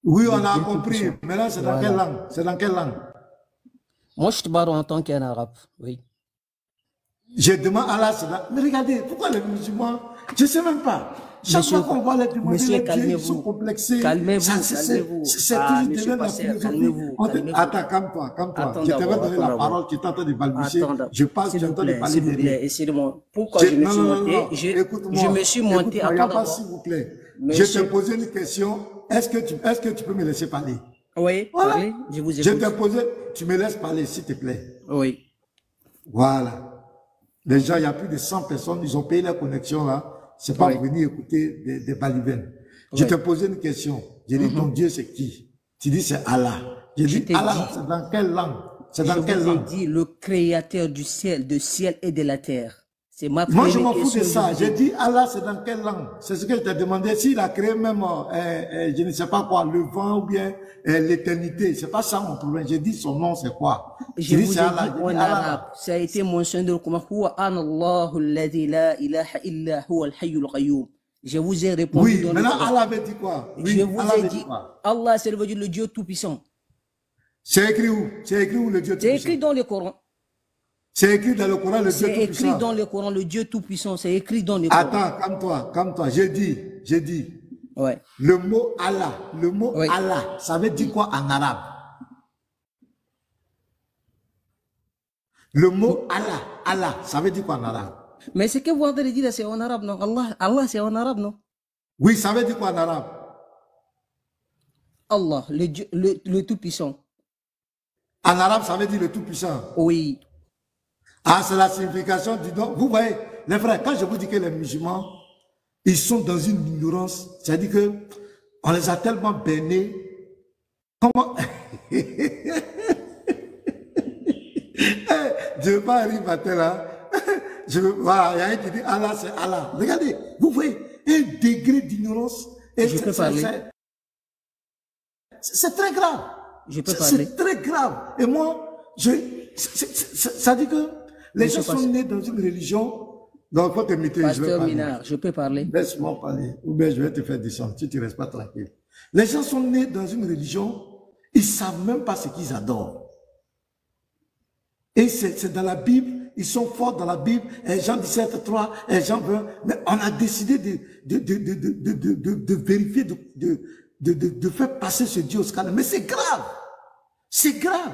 Oui, le on a Dieu compris. Tout-Puissant. Maintenant, c'est dans quelle langue? C'est dans quelle langue? Moi, je te parle en tant qu'un arabe, oui. Je demande Allah, mais regardez, pourquoi les musulmans, je ne sais même pas. Chaque fois qu'on va les demander, monsieur, les dieux, ils sont complexés. Calmez-vous, C'est toujours monsieur devenu la Pasteur, philosophie. calmez-vous. Attends, calme-toi. Attends Je t'avais d'abord, donné la parole, tu es en train de balbutier. Je passe, tu es en train de parler s'il vous derrière. plaît, excusez-moi. Pourquoi je me suis monté? Écoute-moi. Je me suis monté, Il n'y a attends pas, d'abord. s'il vous plaît. Monsieur... Je t'ai posé une question. Est-ce que tu peux me laisser parler? Oui, voilà. Parlez, je vous écoute. Je t'ai posé, tu me laisses parler, s'il te plaît. Oui. Voilà. Les gens, il y a plus de 100 personnes, ils ont payé leur connexion là. C'est pas venir écouter des balivènes. Je t'ai posé une question. J'ai dit, ton Dieu, c'est qui? Tu dis, c'est Allah. J'ai dit, Allah, c'est dans quelle langue? C'est dans quelle langue? Je vous ai dit, le créateur du ciel et de la terre. C'est ma Moi, je m'en fous de question. ça. J'ai dit, Allah, c'est dans quelle langue? C'est ce que je t'ai demandé. S'il a créé même, je ne sais pas quoi, le vent ou bien l'éternité. C'est pas ça mon problème. J'ai dit, son nom, c'est quoi? Je vous ai dit en arabe. Ça a été mentionné dans le Coran. Je vous ai répondu. Oui, maintenant Allah avait dit quoi? Oui, je vous ai dit, Allah, c'est le Dieu Tout-Puissant. C'est écrit où? C'est écrit où le Dieu Tout-Puissant? C'est écrit dans le Coran. C'est écrit dans le Coran, le Dieu Tout-Puissant. C'est écrit dans le Coran, le Dieu Tout-Puissant. C'est écrit dans le Coran. Attends, calme-toi. J'ai dit. Ouais. Le mot Allah, ça veut dire quoi en arabe? Le mot Allah, ça veut dire quoi en arabe? Mais ce que vous avez dit là, c'est en arabe, non? Allah, c'est en arabe, non? Oui, ça veut dire quoi en arabe? Allah, le Tout-Puissant. En arabe, ça veut dire le Tout-Puissant. Oui. Ah, c'est la signification du nom. Vous voyez, les frères, quand je vous dis que les musulmans, ils sont dans une ignorance, c'est-à-dire que on les a tellement baignés. Comment? Je ne veux pas arriver à tel là. Voilà, il y a un qui dit Allah, c'est Allah. Regardez, vous voyez, un degré d'ignorance. Je peux parler. C'est très grave. Je peux parler. C'est très grave. Et moi, ça dit que les gens sont nés dans une religion. Donc, faut te muter. Pasteur Minard, je peux parler. Laisse-moi parler. Ou bien je vais te faire descendre. Tu ne restes pas tranquille. Les gens sont nés dans une religion. Ils ne savent même pas ce qu'ils adorent. Et c'est dans la Bible. Ils sont forts dans la Bible. Jean 17, 3, Jean 20. Mais on a décidé de vérifier, de faire passer ce Dieu au scandale. Mais c'est grave. C'est grave.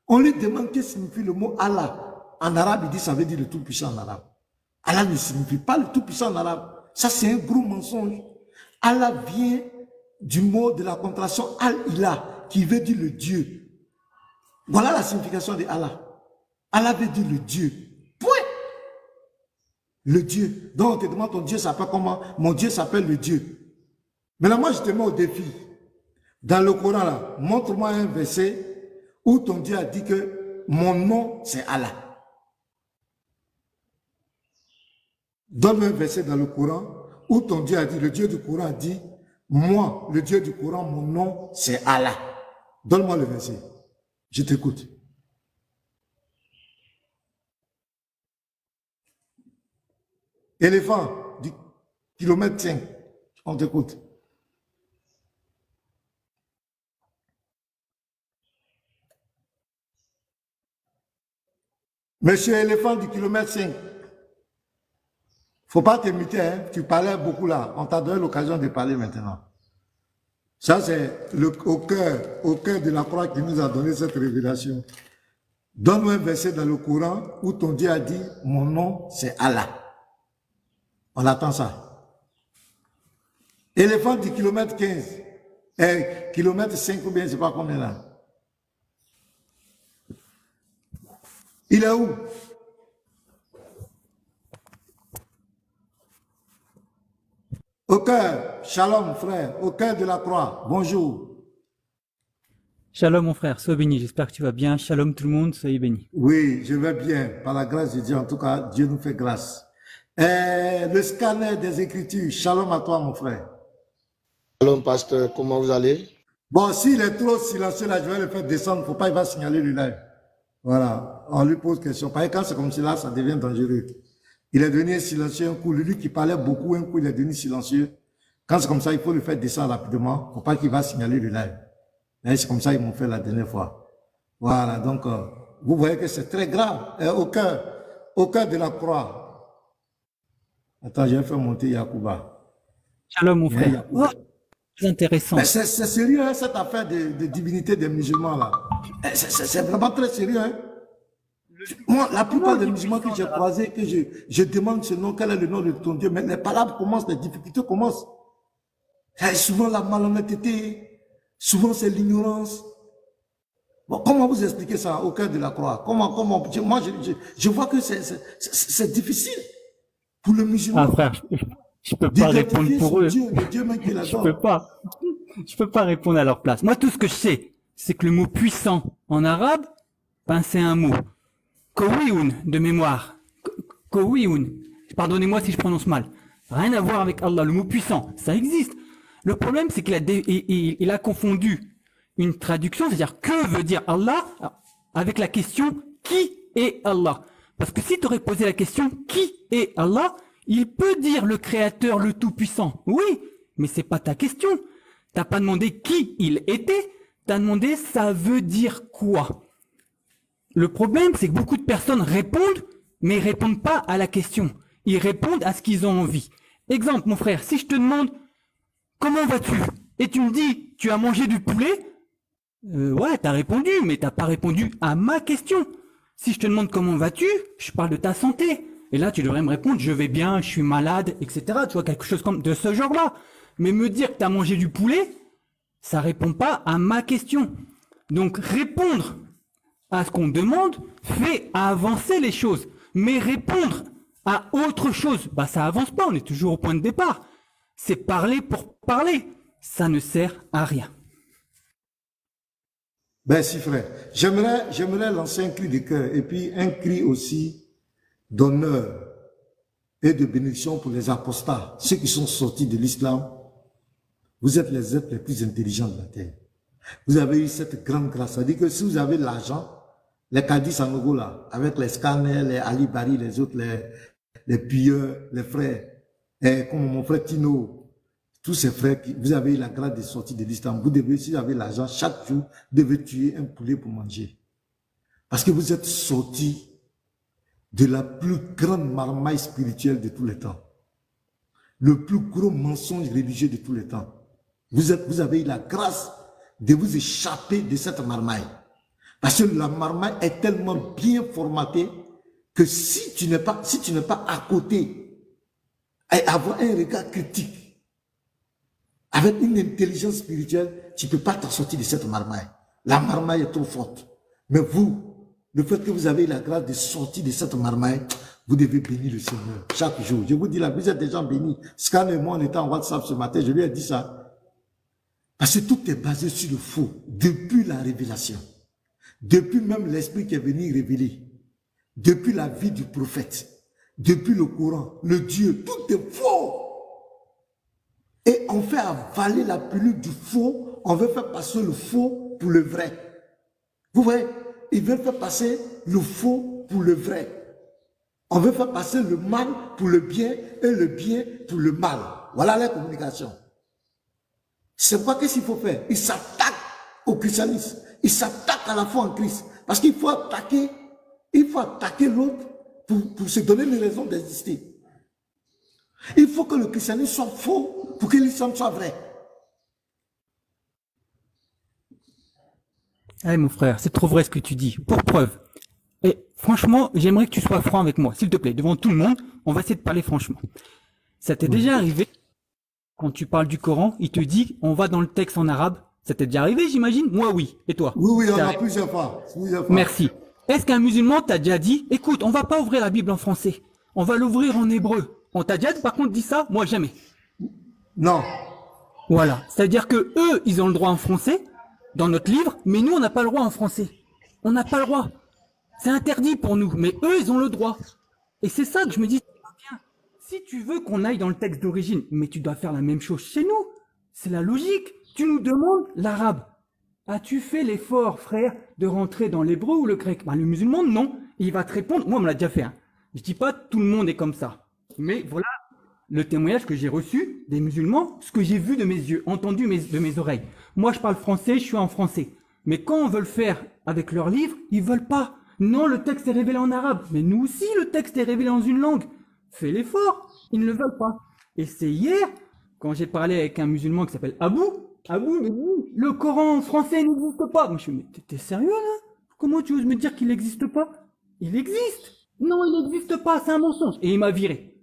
On lui demande qu'est-ce que signifie le mot Allah. En arabe, il dit ça veut dire le Tout-Puissant en arabe. Allah ne signifie pas le Tout-Puissant en arabe. Ça, c'est un gros mensonge. Allah vient du mot de la contraction Al-Ilah, qui veut dire le Dieu. Voilà la signification de Allah. Allah veut dire le Dieu. Point. Le Dieu. Donc, on te demande ton Dieu s'appelle comment? Mon Dieu s'appelle le Dieu. Maintenant, moi, je te mets au défi. Dans le Coran, là, montre-moi un verset où ton Dieu a dit que mon nom, c'est Allah. Donne un verset dans le Coran où ton Dieu a dit, le Dieu du Coran a dit, moi, le Dieu du Coran, mon nom, c'est Allah. Donne-moi le verset. Je t'écoute. Éléphant du kilomètre 5, on t'écoute. Monsieur éléphant du kilomètre 5. Faut pas t'imiter, hein. Tu parlais beaucoup là. On t'a donné l'occasion de parler maintenant. Ça, c'est au cœur de la croix qui nous a donné cette révélation. Donne-moi un verset dans le Coran où ton Dieu a dit, mon nom, c'est Allah. On attend ça. Éléphant du kilomètre 15. Kilomètre 5 ou bien, je ne sais pas combien là. Il est où? Au cœur, shalom frère, au cœur de la croix, bonjour. Shalom mon frère, sois béni, j'espère que tu vas bien. Shalom tout le monde, soyez bénis. Oui, je vais bien, par la grâce de Dieu, en tout cas, Dieu nous fait grâce. Le scanner des Écritures, shalom à toi mon frère. Shalom pasteur, comment vous allez? Bon, s'il est trop silencieux là, je vais le faire descendre, faut pas, il va signaler le live. Voilà, on lui pose question. Parce que quand c'est comme cela, ça devient dangereux. Il est devenu silencieux un coup. Lui qui parlait beaucoup, un coup, il est devenu silencieux. Quand c'est comme ça, il faut le faire descendre rapidement. Faut pas qu'il va signaler le live. Et c'est comme ça ils m'ont fait la dernière fois. Voilà, donc vous voyez que c'est très grave. Et au cœur de la croix. Attends, je vais faire monter Yacouba. Shalom, mon frère. Oh, très intéressant. Mais c'est sérieux, hein, cette affaire de divinité des musulmans, là. C'est vraiment très sérieux. Hein. Moi, la plupart des musulmans que j'ai croisés, que je demande ce nom, quel est le nom de ton Dieu, mais les palabres commencent, les difficultés commencent. Et souvent la malhonnêteté, souvent c'est l'ignorance. Bon, comment vous expliquez ça au cœur de la croix? Comment, moi, je vois que c'est difficile pour le musulman. Ah, frère, je peux pas répondre pour eux. Dieu, le Dieu même qui Je peux pas répondre à leur place. Moi, tout ce que je sais, c'est que le mot puissant en arabe, ben, c'est un mot. Kowioun, de mémoire. Kowioun. Pardonnez-moi si je prononce mal. Rien à voir avec Allah. Le mot puissant, ça existe. Le problème, c'est qu'il a confondu une traduction, c'est-à-dire que veut dire Allah, avec la question qui est Allah. Parce que si tu aurais posé la question qui est Allah, il peut dire le Créateur, le Tout-Puissant. Oui, mais c'est pas ta question. T'as pas demandé qui il était, t'as demandé ça veut dire quoi. Le problème, c'est que beaucoup de personnes répondent, mais ils répondent pas à la question. Ils répondent à ce qu'ils ont envie. Exemple, mon frère, si je te demande comment vas-tu? Et tu me dis, tu as mangé du poulet? Ouais, t'as répondu, mais t'as pas répondu à ma question. Si je te demande comment vas-tu, je parle de ta santé. Et là, tu devrais me répondre, je vais bien, je suis malade, etc. Tu vois, quelque chose comme de ce genre-là. Mais me dire que t'as mangé du poulet, ça répond pas à ma question. Donc, répondre à ce qu'on demande fait avancer les choses. Mais répondre à autre chose, bah, ça avance pas, on est toujours au point de départ. C'est parler pour parler. Ça ne sert à rien. Ben si frère, j'aimerais lancer un cri de cœur et puis un cri aussi d'honneur et de bénédiction pour les apostats, ceux qui sont sortis de l'islam. Vous êtes les êtres les plus intelligents de la terre. Vous avez eu cette grande grâce. Ça veut dire que si vous avez l'argent, les Kadi Sanogo là, avec les scanners, les Ali Bari, les autres, les pilleurs, les frères, et comme mon frère Tino, tous ces frères, vous avez eu la grâce de sortir de l'islam. Vous devez, si vous avez l'argent, chaque jour, vous devez tuer un poulet pour manger. Parce que vous êtes sortis de la plus grande marmaille spirituelle de tous les temps. Le plus gros mensonge religieux de tous les temps. Vous avez eu la grâce de vous échapper de cette marmaille. Parce que la marmaille est tellement bien formatée que si tu n'es pas à côté et avoir un regard critique, avec une intelligence spirituelle, tu ne peux pas t'en sortir de cette marmaille. La marmaille est trop forte. Mais vous, le fait que vous avez la grâce de sortir de cette marmaille, vous devez bénir le Seigneur chaque jour. Je vous dis là, vous êtes des gens bénis. Scan et moi, on était en WhatsApp ce matin, je lui ai dit ça. Parce que tout est basé sur le faux, depuis la révélation. Depuis même l'esprit qui est venu révéler. Depuis la vie du prophète. Depuis le Coran, le Dieu, tout est faux. Et on fait avaler la pilule du faux, on veut faire passer le faux pour le vrai. Vous voyez, ils veulent faire passer le faux pour le vrai. On veut faire passer le mal pour le bien et le bien pour le mal. Voilà la communication. C'est quoi qu'est-ce qu'il faut faire? Ils s'attaquent au christianisme. Ils s'attaquent à la foi en Christ. Parce qu'il faut attaquer l'autre pour se donner les raisons d'exister. Il faut que le christianisme soit faux pour que l'islam soit vrai. Allez, mon frère, c'est trop vrai ce que tu dis. Pour preuve. Et franchement, j'aimerais que tu sois franc avec moi, s'il te plaît, devant tout le monde. On va essayer de parler franchement. Ça t'est déjà arrivé, quand tu parles du Coran, il te dit, on va dans le texte en arabe. Ça t'est déjà arrivé, j'imagine? Moi, oui. Et toi? Oui, il y en a plusieurs fois. Merci. Est-ce qu'un musulman t'a déjà dit, écoute, on va pas ouvrir la Bible en français. On va l'ouvrir en hébreu. On t'a déjà, par contre, dit ça? Moi, jamais. Non. Voilà. C'est-à-dire que eux, ils ont le droit en français, dans notre livre, mais nous, on n'a pas le droit en français. On n'a pas le droit. C'est interdit pour nous, mais eux, ils ont le droit. Et c'est ça que je me dis, bien, si tu veux qu'on aille dans le texte d'origine, mais tu dois faire la même chose chez nous. C'est la logique. Tu nous demandes l'arabe. As-tu fait l'effort, frère, de rentrer dans l'hébreu ou le grec? Ben, le musulman, non. Il va te répondre. Moi, on me l'a déjà fait. Hein. Je dis pas tout le monde est comme ça. Mais voilà le témoignage que j'ai reçu des musulmans, ce que j'ai vu de mes yeux, entendu de mes oreilles. Moi, je parle français, je suis en français. Mais quand on veut le faire avec leur livre, ils veulent pas. Non, le texte est révélé en arabe. Mais nous aussi, le texte est révélé dans une langue. Fais l'effort. Ils ne le veulent pas. Et c'est hier, quand j'ai parlé avec un musulman qui s'appelle Abou, il dit, le Coran en français n'existe pas. Moi, je me dis, mais t'es sérieux là? Comment tu oses me dire qu'il n'existe pas? Il existe. Non, il n'existe pas, c'est un mensonge. Et il m'a viré.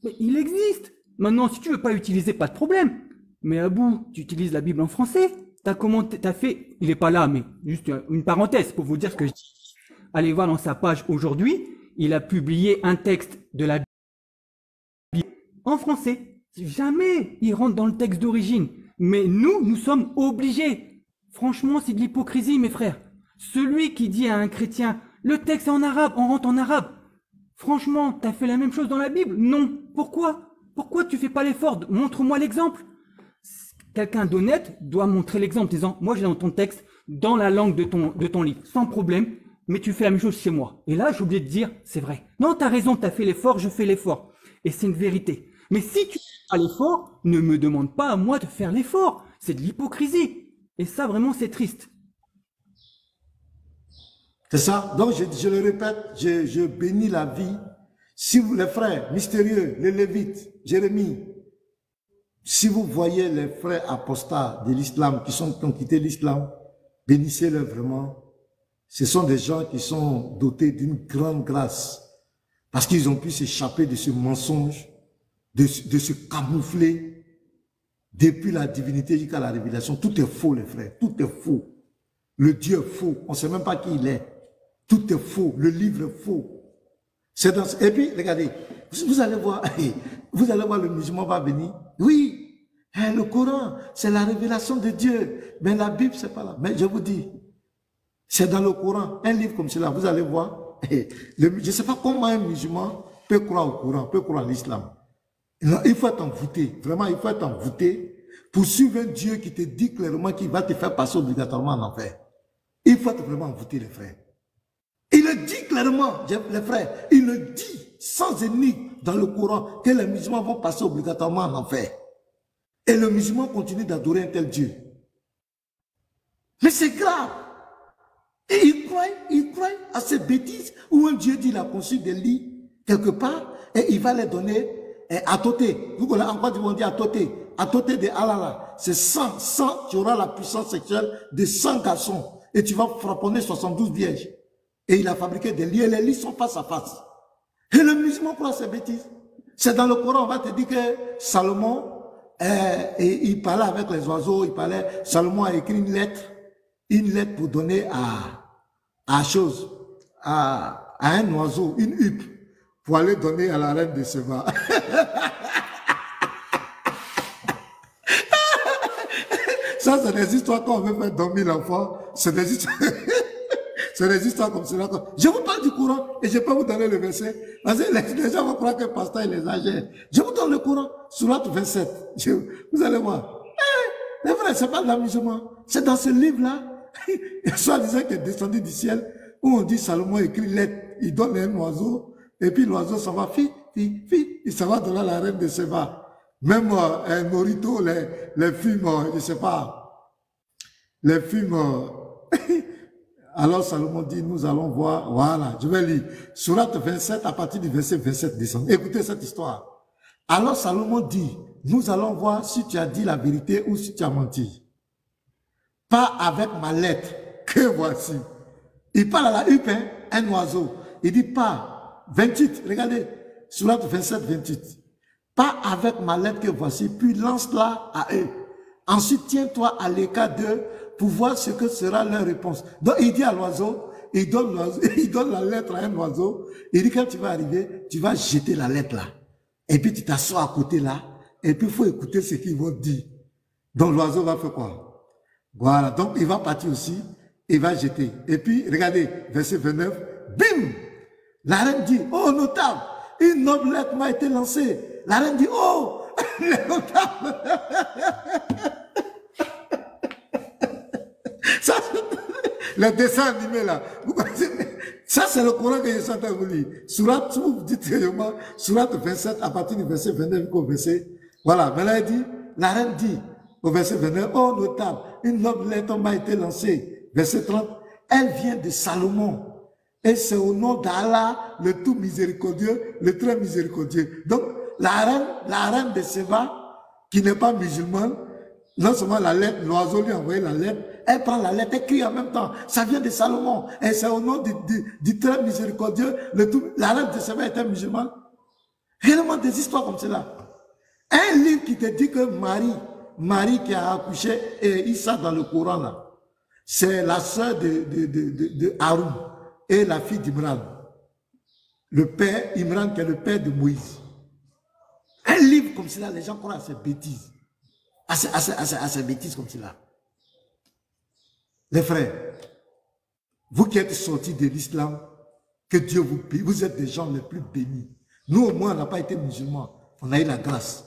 Mais il existe. Maintenant, si tu veux pas utiliser, pas de problème. Mais Abou, tu utilises la Bible en français. T'as fait, il est pas là, mais juste une parenthèse pour vous dire ce que je dis. Allez voir dans sa page aujourd'hui, il a publié un texte de la Bible en français. Jamais il rentre dans le texte d'origine. Mais nous sommes obligés. Franchement, c'est de l'hypocrisie, mes frères. Celui qui dit à un chrétien, le texte est en arabe, on rentre en arabe. Franchement, t'as fait la même chose dans la Bible? Non. Pourquoi? Pourquoi tu fais pas l'effort? Montre-moi l'exemple. Quelqu'un d'honnête doit montrer l'exemple, disant, moi j'ai dans ton texte, dans la langue de ton livre, sans problème, mais tu fais la même chose chez moi. Et là, j'ai oublié de dire, c'est vrai. Non, t'as raison, t'as fait l'effort, je fais l'effort. Et c'est une vérité. Mais si tu fais pas l'effort, ne me demande pas à moi de faire l'effort. C'est de l'hypocrisie. Et ça, vraiment, c'est triste. C'est ça. Donc, je le répète, je bénis la vie. Si vous, les frères mystérieux, les Lévites, Jérémie, si vous voyez les frères apostats de l'islam qui ont quitté l'islam, bénissez-les vraiment. Ce sont des gens qui sont dotés d'une grande grâce parce qu'ils ont pu s'échapper de ce mensonge, de se camoufler depuis la divinité jusqu'à la révélation. Tout est faux, les frères. Tout est faux. Le Dieu est faux. On ne sait même pas qui il est. Tout est faux. Le livre est faux. Et puis, regardez, vous allez voir le musulman va venir. Oui, le Coran, c'est la révélation de Dieu. Mais la Bible, c'est pas là. Mais je vous dis, c'est dans le Coran, un livre comme cela, vous allez voir. Je ne sais pas comment un musulman peut croire au Coran, peut croire à l'islam. Il faut être envoûté. Vraiment, il faut être envoûté pour suivre un Dieu qui te dit clairement qu'il va te faire passer obligatoirement en enfer. Il faut être vraiment envoûté, les frères. Il le dit clairement, les frères, il le dit sans énigme dans le Coran que les musulmans vont passer obligatoirement en enfer. Et le musulman continue d'adorer un tel Dieu. Mais c'est grave. Et il croit à ces bêtises où un Dieu dit qu'il a conçu des lits quelque part et il va les donner à Toté. Vous connaissez encore du monde dit à Toté. À Toté de Alala. C'est 100, tu auras la puissance sexuelle de 100 garçons et tu vas frapponner 72 vierges. Et il a fabriqué des lits et les lits sont face à face. Et le musulman croit à ces bêtises. C'est dans le Coran, on va te dire que Salomon, il parlait avec les oiseaux, Salomon a écrit une lettre pour donner à un oiseau, une huppe, pour aller donner à la reine de Seba. Ça, c'est des histoires quand on veut faire dormir l'enfant. C'est des histoires... C'est des histoires comme cela. Je vous parle du Coran et je peux vous donner le verset. Parce que les gens vont croire que le pasteur il exagère. Je vous donne le Coran, Sourate 27. Vous allez voir. Les frères, c'est pas de l'amusement. C'est dans ce livre-là, soit disant qu'il est descendu du ciel, où on dit Salomon écrit lettre, il donne un oiseau, et puis l'oiseau s'en va, il s'en va donner à la reine de Seba. Même Morito, les films, je sais pas, les films... Alors Salomon dit, nous allons voir, voilà, je vais lire, Sourate 27 à partir du verset 27 descend. Écoutez cette histoire. Alors Salomon dit, nous allons voir si tu as dit la vérité ou si tu as menti. Pas avec ma lettre que voici. Il parle à la huppe, hein, un oiseau. Il dit pas, 28, regardez, Sourate 27, 28. Pas avec ma lettre que voici, puis lance-la à eux. Ensuite, tiens-toi à l'écart d'eux pour voir ce que sera leur réponse. Donc, il dit à l'oiseau, il donne la lettre à un oiseau, il dit quand tu vas arriver, tu vas jeter la lettre là. Et puis tu t'assois à côté là, et puis il faut écouter ce qu'ils vont dire. Donc l'oiseau va faire quoi? Voilà, donc il va partir aussi, il va jeter. Et puis, regardez, verset 29, bim! La reine dit, oh notable, une noble lettre m'a été lancée. La reine dit, oh, les notables. Ça, les dessins animés là, vous connaissez, Ça, c'est le Coran que je suis en train de vous lire. Surat, si vous dites réellement, Surat 27, à partir du verset 29 au verset, voilà, maintenant il dit, la reine dit, au verset 29, oh notable, une noble lettre m'a été lancée. Verset 30, elle vient de Salomon. Et c'est au nom d'Allah, le tout miséricordieux, le très miséricordieux. Donc, la reine de Séba, qui n'est pas musulmane, non seulement la lettre, l'oiseau lui a envoyé la lettre, elle prend la lettre, écrit en même temps. Ça vient de Salomon. Et c'est au nom du très miséricordieux, la reine de Séba était musulmane. Réellement des histoires comme cela. Un livre qui te dit que Marie qui a accouché Issa dans le Coran là, c'est la sœur de Haroun et la fille d'Imran. Le père, Imran qui est le père de Moïse. Un livre comme cela, les gens croient à ces bêtises. À ces bêtises comme cela. Les frères, vous qui êtes sortis de l'islam, que Dieu vous bénisse. Vous êtes des gens les plus bénis. Nous au moins, on n'a pas été musulmans. On a eu la grâce.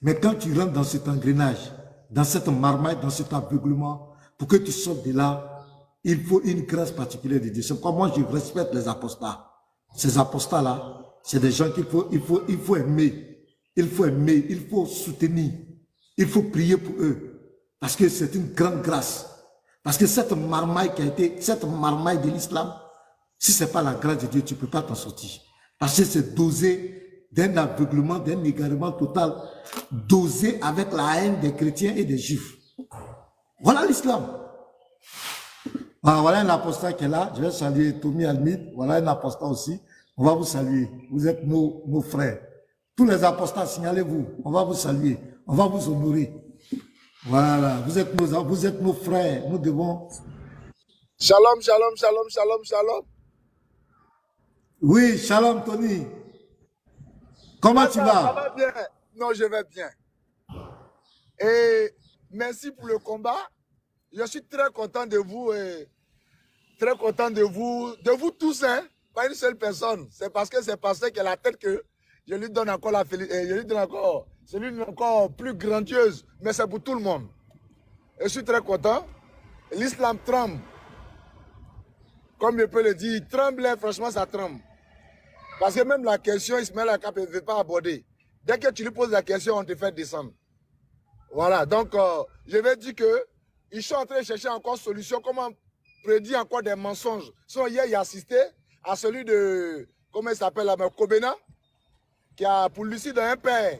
Mais quand tu rentres dans cet engrenage, dans cette marmaille, dans cet aveuglement, pour que tu sortes de là, il faut une grâce particulière de Dieu. C'est pourquoi moi je respecte les apostats. Ces apostats-là, c'est des gens qu'il faut aimer. Il faut aimer, il faut soutenir. Il faut prier pour eux. Parce que c'est une grande grâce. Parce que cette marmaille cette marmaille de l'islam, si ce n'est pas la grâce de Dieu, tu ne peux pas t'en sortir. Parce que c'est dosé d'un aveuglement, d'un égarement total, dosé avec la haine des chrétiens et des juifs. Voilà l'islam. Voilà un apostat qui est là. Je vais saluer Tommy Almid. Voilà un apostat aussi. On va vous saluer. Vous êtes nos frères. Tous les apostats, signalez-vous. On va vous saluer. On va vous honorer. Voilà. Vous êtes nos frères. Nous devons... Shalom, shalom, shalom, shalom, shalom. Oui, shalom Tony. Comment tu vas? Ça va bien. Non, je vais bien. Et merci pour le combat. Je suis très content de vous et très content de vous tous, hein. Pas une seule personne. C'est parce que c'est parce que la tête que je lui donne encore la félicité. Je lui donne encore, c'est l'une encore plus grandiose, mais c'est pour tout le monde. Et je suis très content. L'islam tremble. Comme je peux le dire, il tremble, franchement, ça tremble. Parce que même la question, Ismaël Akap ne veut pas aborder. Dès que tu lui poses la question, on te fait descendre. Voilà, donc je vais dire que ils sont en train de chercher encore solution, comment prédire encore des mensonges. Sinon, hier, il a assisté à celui de, comment il s'appelle, Kobena, qui a pour lucide un père,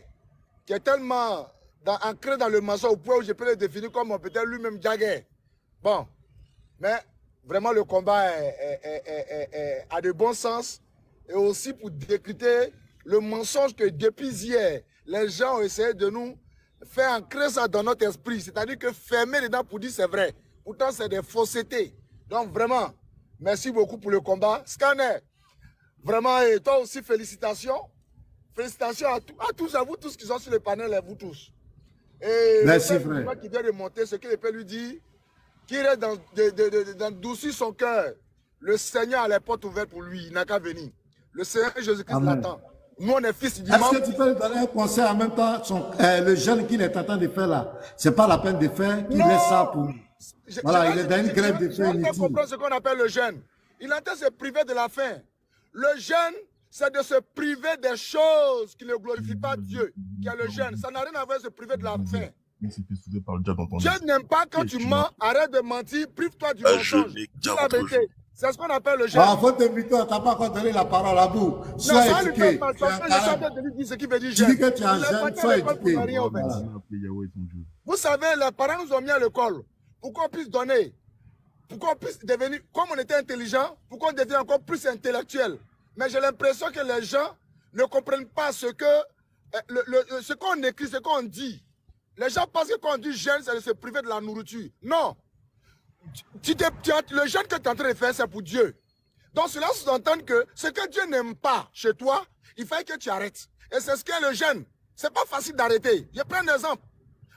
qui est tellement ancré dans le mensonge au point où je peux le définir comme peut-être lui-même Jagger. Bon, mais vraiment le combat a de bon sens. Et aussi pour décrypter le mensonge que depuis hier, les gens ont essayé de nous faire ancrer ça dans notre esprit. C'est-à-dire que fermer les dents pour dire c'est vrai. Pourtant, c'est des faussetés. Donc vraiment, merci beaucoup pour le combat. Scanner, vraiment, et toi aussi, félicitations. Félicitations à tous, à vous tous qui sont sur le panel, à vous tous. Et merci, frère. Qui vient de monter, ce qu'il peut lui dire, qu'il reste d'endoucir son cœur. Le Seigneur a les portes ouvertes pour lui, il n'a qu'à venir. Le Seigneur Jésus-Christ l'attend. Nous, on est fils du dimanche. Est-ce que tu peux lui donner un conseil en même temps, le jeûne qu'il est en train de faire là? C'est pas la peine de faire, qu'il laisse ça pour... Voilà, il est dans une grève de faim inutile. Il faut comprendre ce qu'on appelle le jeûne. Il est en train de se priver de la faim. Le jeûne, c'est de se priver des choses qui ne glorifient pas Dieu, qui est le jeûne. Ça n'a rien à voir avec se priver de la faim. Dieu n'aime pas quand tu mens, arrête de mentir, prive-toi du mensonge. Dis la vérité. C'est ce qu'on appelle le jeûne. Ah, faut t'inviter, tu n'as pas encore donné la parole à vous. Sois éduqué. Je suis en train de lui dire ce qui veut dire jeûne. Tu dis que tu es un jeune, sois éduqué. Vous savez, les parents nous ont mis à l'école pour qu'on puisse donner, pour qu'on puisse devenir, comme on était intelligent, pour qu'on devienne encore plus intellectuel. Mais j'ai l'impression que les gens ne comprennent pas ce qu'on écrit, ce qu'on dit. Les gens pensent que quand on dit jeûne, c'est de se priver de la nourriture. Non. Le jeûne que tu es en train de faire, c'est pour Dieu. Donc cela sous-entend que ce que Dieu n'aime pas chez toi, il faut que tu arrêtes. Et c'est ce qu'est le jeûne. C'est pas facile d'arrêter. Je prends un exemple.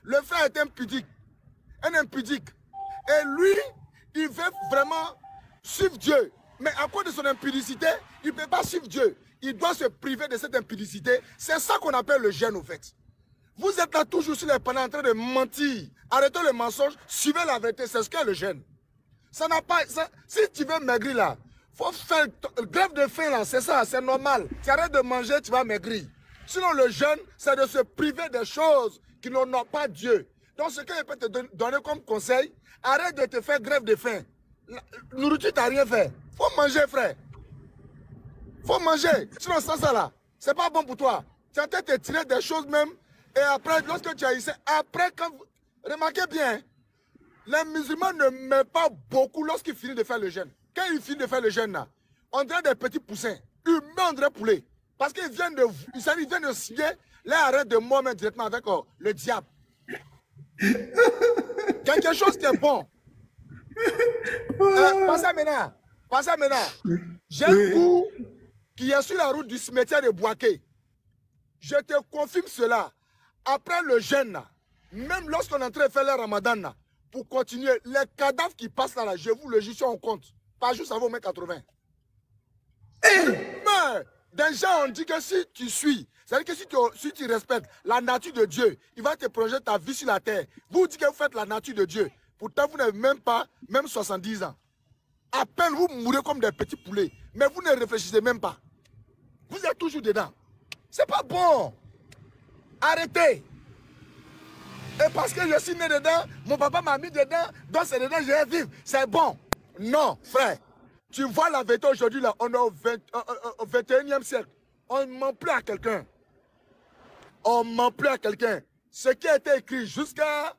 Le frère est impudique. Un impudique. Et lui, il veut vraiment suivre Dieu. Mais à cause de son impudicité, il ne peut pas suivre Dieu. Il doit se priver de cette impudicité. C'est ça qu'on appelle le jeûne, au fait. Vous êtes là toujours sur les panneaux en train de mentir. Arrêtez le mensonge, suivez la vérité. C'est ce qu'est le jeûne. Ça n'a pas. Si tu veux maigrir là, Faut faire grève de faim là, c'est ça, c'est normal. Tu arrêtes de manger, tu vas maigrir. Sinon le jeûne, c'est de se priver des choses qui n'honorent pas Dieu. Donc ce que je peux te donner comme conseil, arrête de te faire grève de faim. La nourriture, tu n'as rien fait. Faut manger, frère. Faut manger. Sinon ça là, c'est pas bon pour toi. Tu es en train de te tirer des choses même. Et après, lorsque tu as essayé, après, quand vous... Remarquez bien, les musulmans ne mettent pas beaucoup lorsqu'ils finissent de faire le jeûne. Quand ils finissent de faire le jeûne, là, on dirait des petits poussins. Humains, on dirait poulet. Parce qu'ils viennent de signer les arrêts de mort même directement avec le diable. Quelque chose qui est bon. Passez maintenant. Passez maintenant. J'ai un coup qui est sur la route du cimetière de Boaké. Je te confirme cela. Après le jeûne, là, même lorsqu'on est en train de faire le ramadan, là, pour continuer, les cadavres qui passent là, je vous le jure, si on compte, pas juste ça vaut 80. Mais déjà, on dit que si tu suis, c'est-à-dire que si tu respectes la nature de Dieu, il va te projeter ta vie sur la terre. Vous dites que vous faites la nature de Dieu. Pourtant, vous n'avez même pas, même 70 ans. À peine vous mourrez comme des petits poulets. Mais vous ne réfléchissez même pas. Vous êtes toujours dedans. C'est pas bon. Arrêtez. Et parce que je suis né dedans, mon papa m'a mis dedans, donc c'est dedans que je vais vivre. C'est bon. Non, frère. Tu vois la vérité aujourd'hui, là, on est au 21e siècle. On ne ment plus à quelqu'un. On ne ment plus à quelqu'un. Ce qui a été écrit jusqu'à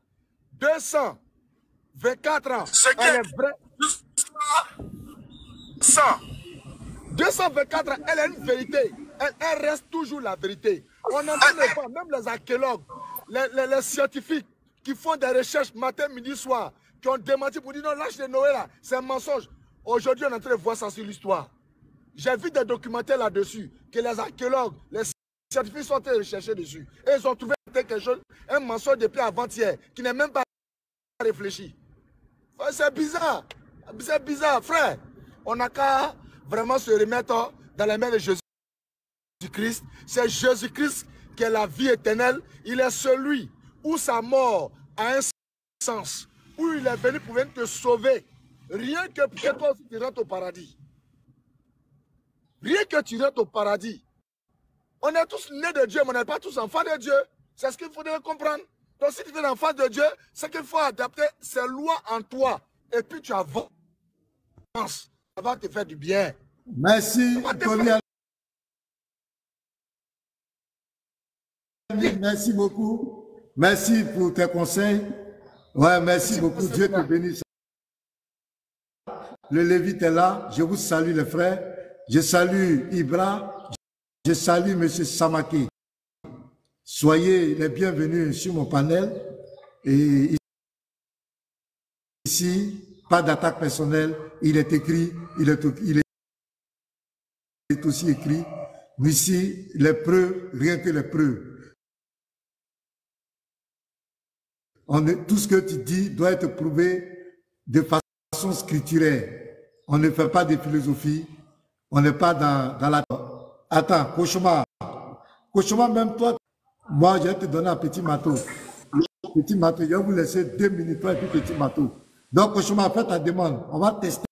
224 ans, elle est vraie. 224 ans, elle a une vérité. Elle reste toujours la vérité. On entend les gens, même les archéologues, les scientifiques qui font des recherches matin, midi, soir, qui ont démenti pour dire non, l'âge de Noé là, c'est un mensonge. Aujourd'hui, on est en train de voir ça sur l'histoire. J'ai vu des documentaires là-dessus, que les archéologues, les scientifiques sont en train de rechercher dessus. Et ils ont trouvé quelque chose, un mensonge depuis avant-hier, qui n'est même pas réfléchi. C'est bizarre. C'est bizarre, frère. On n'a qu'à vraiment se remettre dans les mains de Jésus-Christ. C'est Jésus-Christ qui est la vie éternelle. Il est celui où sa mort a un sens, où il est venu pour venir te sauver. Rien que pour que toi aussi tu rentres au paradis. Rien que tu rentres au paradis. On est tous nés de Dieu, mais on n'est pas tous enfants de Dieu. C'est ce qu'il faudrait comprendre. Donc si tu es l'enfant de Dieu, c'est qu'il faut adapter ces lois en toi. Et puis tu avances. Ça va te faire du bien. Merci, Tony. Merci beaucoup. Merci pour tes conseils. Ouais, merci beaucoup. Dieu te bénisse. Le Lévite est là. Je vous salue les frères. Je salue Ibra. Je salue M. Samaki. Soyez les bienvenus sur mon panel. Et ici, pas d'attaque personnelle. Il est écrit, il est aussi écrit. Mais ici, les preuves, rien que les preuves. Tout ce que tu dis doit être prouvé de façon scripturaire. On ne fait pas de philosophie. On n'est pas dans la... Attends, Koshoma. Koshoma, même toi, moi, je vais te donner un petit marteau. Petit marteau, je vais vous laisser 2 minutes, toi et puis petit marteau. Donc, Koshoma, fais ta demande. On va tester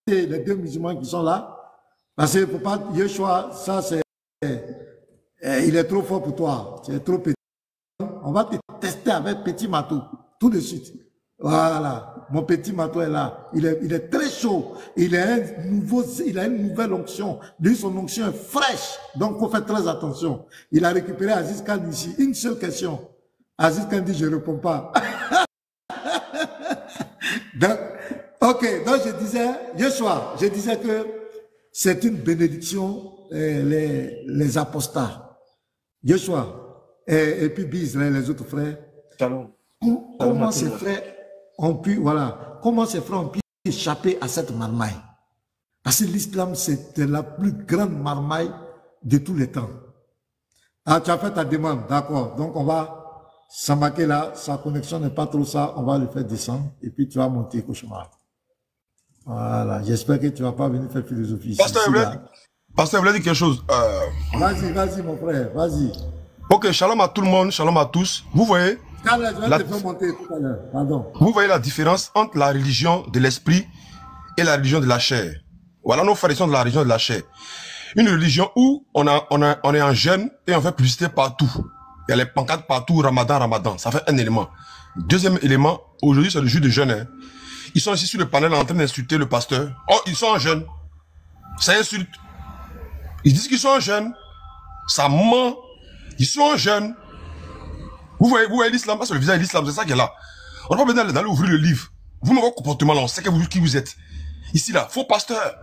les 2 musulmans qui sont là. Parce qu'il ne faut pas... Yeshua, ça, c'est... il est trop fort pour toi. Tu es trop petit. On va te tester avec petit marteau, tout de suite. Voilà, mon petit marteau est là. Il est très chaud. Il a une nouvelle onction. Lui, son onction est fraîche. Donc, il faut faire très attention. Il a récupéré Aziz Khan ici. Une seule question. Aziz Khan dit, je ne réponds pas. Donc, ok, donc je disais, Yeshua, je disais que c'est une bénédiction, les apostats. Yeshua. Et puis Israël, les autres frères. Shalom. Comment ces frères ont pu, voilà, comment ces frères ont pu échapper à cette marmaille? Parce que l'islam, c'était la plus grande marmaille de tous les temps. Ah, tu as fait ta demande, d'accord. Donc on va s'amaquer là, sa connexion n'est pas trop ça, on va le faire descendre et puis tu vas monter cauchemar. Voilà, j'espère que tu ne vas pas venir faire philosophie. Pasteur, je voulais dire quelque chose. Vas-y, mon frère, vas-y. Ok, shalom à tout le monde, shalom à tous. Vous voyez, vous voyez la différence entre la religion de l'esprit et la religion de la chair. Voilà nos frères, ils sont de la religion de la chair. Une religion où on est en jeûne et on fait publicité partout. Il y a les pancartes partout, Ramadan, Ramadan. Ça fait un élément. Deuxième élément, aujourd'hui c'est le jour de jeûne. Hein. Ils sont ici sur le panel en train d'insulter le pasteur. Oh, ils sont en jeûne. Ça insulte. Ils disent qu'ils sont en jeûne. Ça ment. Ils sont en jeûne. Vous voyez l'islam, c'est le visage de l'islam, c'est ça qui est là. On n'a pas besoin d'aller ouvrir le livre. Vous me votre comportement là, on sait qui vous êtes. Ici là, faux pasteur.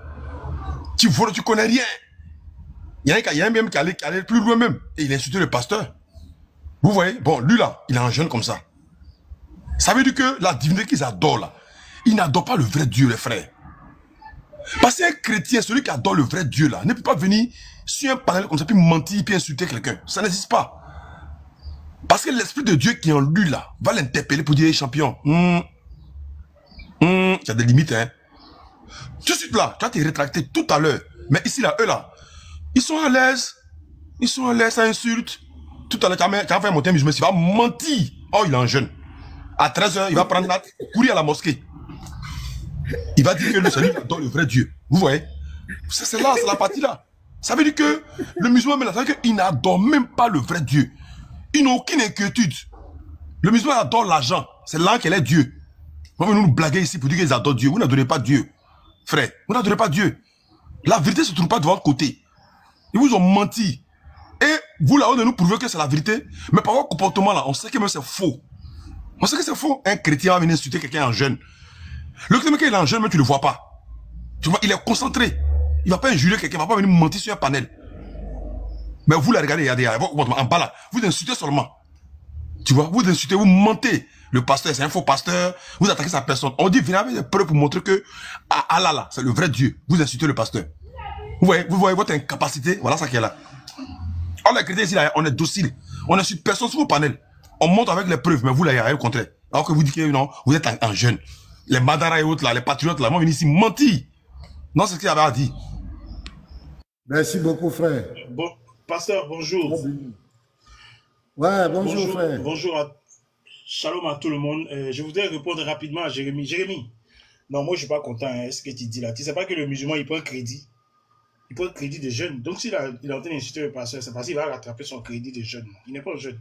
Tu connais rien. Il y a un même qui allait plus loin même. Et il a insulté le pasteur. Vous voyez, bon, lui là, il est en jeûne comme ça. Ça veut dire que la divinité qu'ils adorent là, ils n'adorent pas le vrai Dieu, les frères. Parce qu'un chrétien, celui qui adore le vrai Dieu là, ne peut pas venir sur un panel comme ça, puis mentir, puis insulter quelqu'un. Ça n'existe pas. Parce que l'esprit de Dieu qui est en lui là, va l'interpeller pour dire, champion, il y a des limites, hein. Tout de suite là, tu vas te rétracter tout à l'heure. Mais ici là, eux là, ils sont à l'aise. Ils sont à l'aise, ça insulte. Tout à l'heure, tu vas faire monter un musulman, il va mentir. Oh, il est en jeûne. À 13h, il va prendre courir à la mosquée. Il va dire que le salut adore le vrai Dieu. Vous voyez? C'est là, c'est la partie là. Ça veut dire que le musulman, ça veut dire qu'il n'adore même pas le vrai Dieu. Ils n'ont aucune inquiétude. Le musulman adore l'argent. C'est là qu'elle est Dieu. Vous nous blaguer ici pour dire qu'ils adorent Dieu. Vous n'adorez pas Dieu. Frère, vous n'adorez pas Dieu. La vérité ne se trouve pas de votre côté. Ils vous ont menti. Et vous là-haut de nous prouver que c'est la vérité. Mais par votre comportement là, on sait que même c'est faux. On sait que c'est faux. Un chrétien va venir insulter quelqu'un en jeûne. Le chrétien, quand il est en jeûne, mais tu ne le vois pas. Tu vois, il est concentré. Il ne va pas injurer quelqu'un, il ne va pas venir mentir sur un panel. Mais vous là, regardez, en bas là, vous insultez seulement. Tu vois, vous insultez, vous mentez. Le pasteur, c'est un faux pasteur. Vous attaquez sa personne. On dit, venez avec des preuves pour montrer que Allah là, c'est le vrai Dieu. Vous insultez le pasteur. Vous voyez votre incapacité. Voilà ça qui est là. Alors les chrétiens ici, là, on est docile. On insulte personne sur vos panels. On monte avec les preuves, mais vous là, il y a au contraire. Alors que vous dites que non, vous êtes en jeûne. Les Madara et autres là, les patriotes là, vont venir ici mentir. Non, c'est ce qu'il avait à dire. Merci beaucoup, frère. Bon, pasteur, bonjour. Ouais, bonjour, frère. Bonjour shalom à tout le monde. Je voudrais répondre rapidement à Jérémy. Jérémy, non, moi je suis pas content de ce que tu dis là. Tu sais pas que le musulman il prend crédit. Il prend crédit de jeûne. Donc s'il il est en train d'insulter le pasteur, c'est parce qu'il va rattraper son crédit de jeûne. Il n'est pas jeune.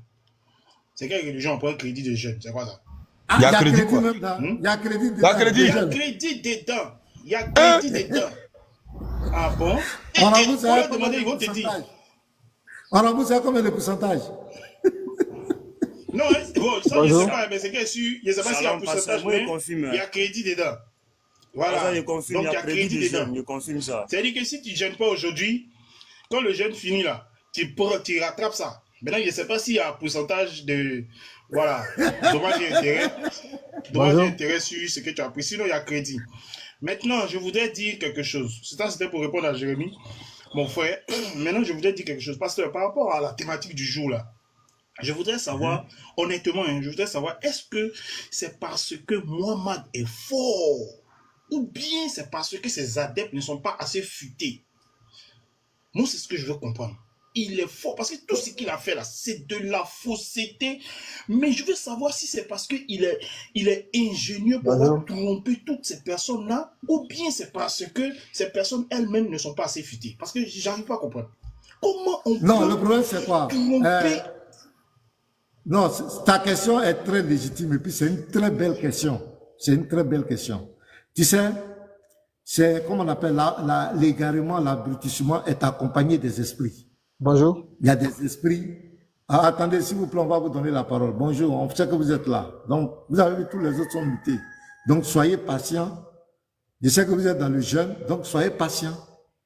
C'est quelle religion prend crédit de jeûne? C'est quoi ça? Il y a crédit quoi? Il y a crédit dedans. Il y a crédit dedans. Il y a crédit dedans. Ah bon? On rembourse va demander, ils vont te dire. On rembourse combien de pourcentage? Non, bon, ça, je ne sais pas, mais c'est que sûr, je ne sais pas s'il y a un pourcentage, mais il y a crédit dedans. Voilà. Ça, je confirme, donc il y a crédit dedans. Je confirme ça. C'est-à-dire que si tu ne jeûnes pas aujourd'hui, quand le jeûne finit là, tu rattrapes ça. Maintenant, je ne sais pas s'il y a un pourcentage de, voilà, dommage et intérêt. Dommage et intérêt sur ce que tu as pris. Sinon, il y a crédit. Maintenant, je voudrais dire quelque chose. C'était pour répondre à Jérémy, mon frère. Maintenant, je voudrais dire quelque chose. Pasteur, par rapport à la thématique du jour là, je voudrais savoir, honnêtement, je voudrais savoir, est-ce que c'est parce que Muhammad est fort ou bien c'est parce que ses adeptes ne sont pas assez futés? Moi, c'est ce que je veux comprendre. Il est fort parce que tout ce qu'il a fait là, c'est de la fausseté. Mais je veux savoir si c'est parce qu'il est ingénieux pour tromper toutes ces personnes-là ou bien c'est parce que ces personnes elles-mêmes ne sont pas assez futées. Parce que j'arrive pas à comprendre. Comment on peut... Non, le problème c'est quoi? Non, ta question est très légitime et puis c'est une très belle question. C'est une très belle question. Tu sais, c'est comme on appelle l'égarement, l'abrutissement est accompagné des esprits. Bonjour. Il y a des esprits. Ah, attendez, s'il vous plaît, on va vous donner la parole. Bonjour, on sait que vous êtes là. Donc, vous avez vu, tous les autres sont mutés. Donc, soyez patients. Je sais que vous êtes dans le jeûne, donc soyez patients.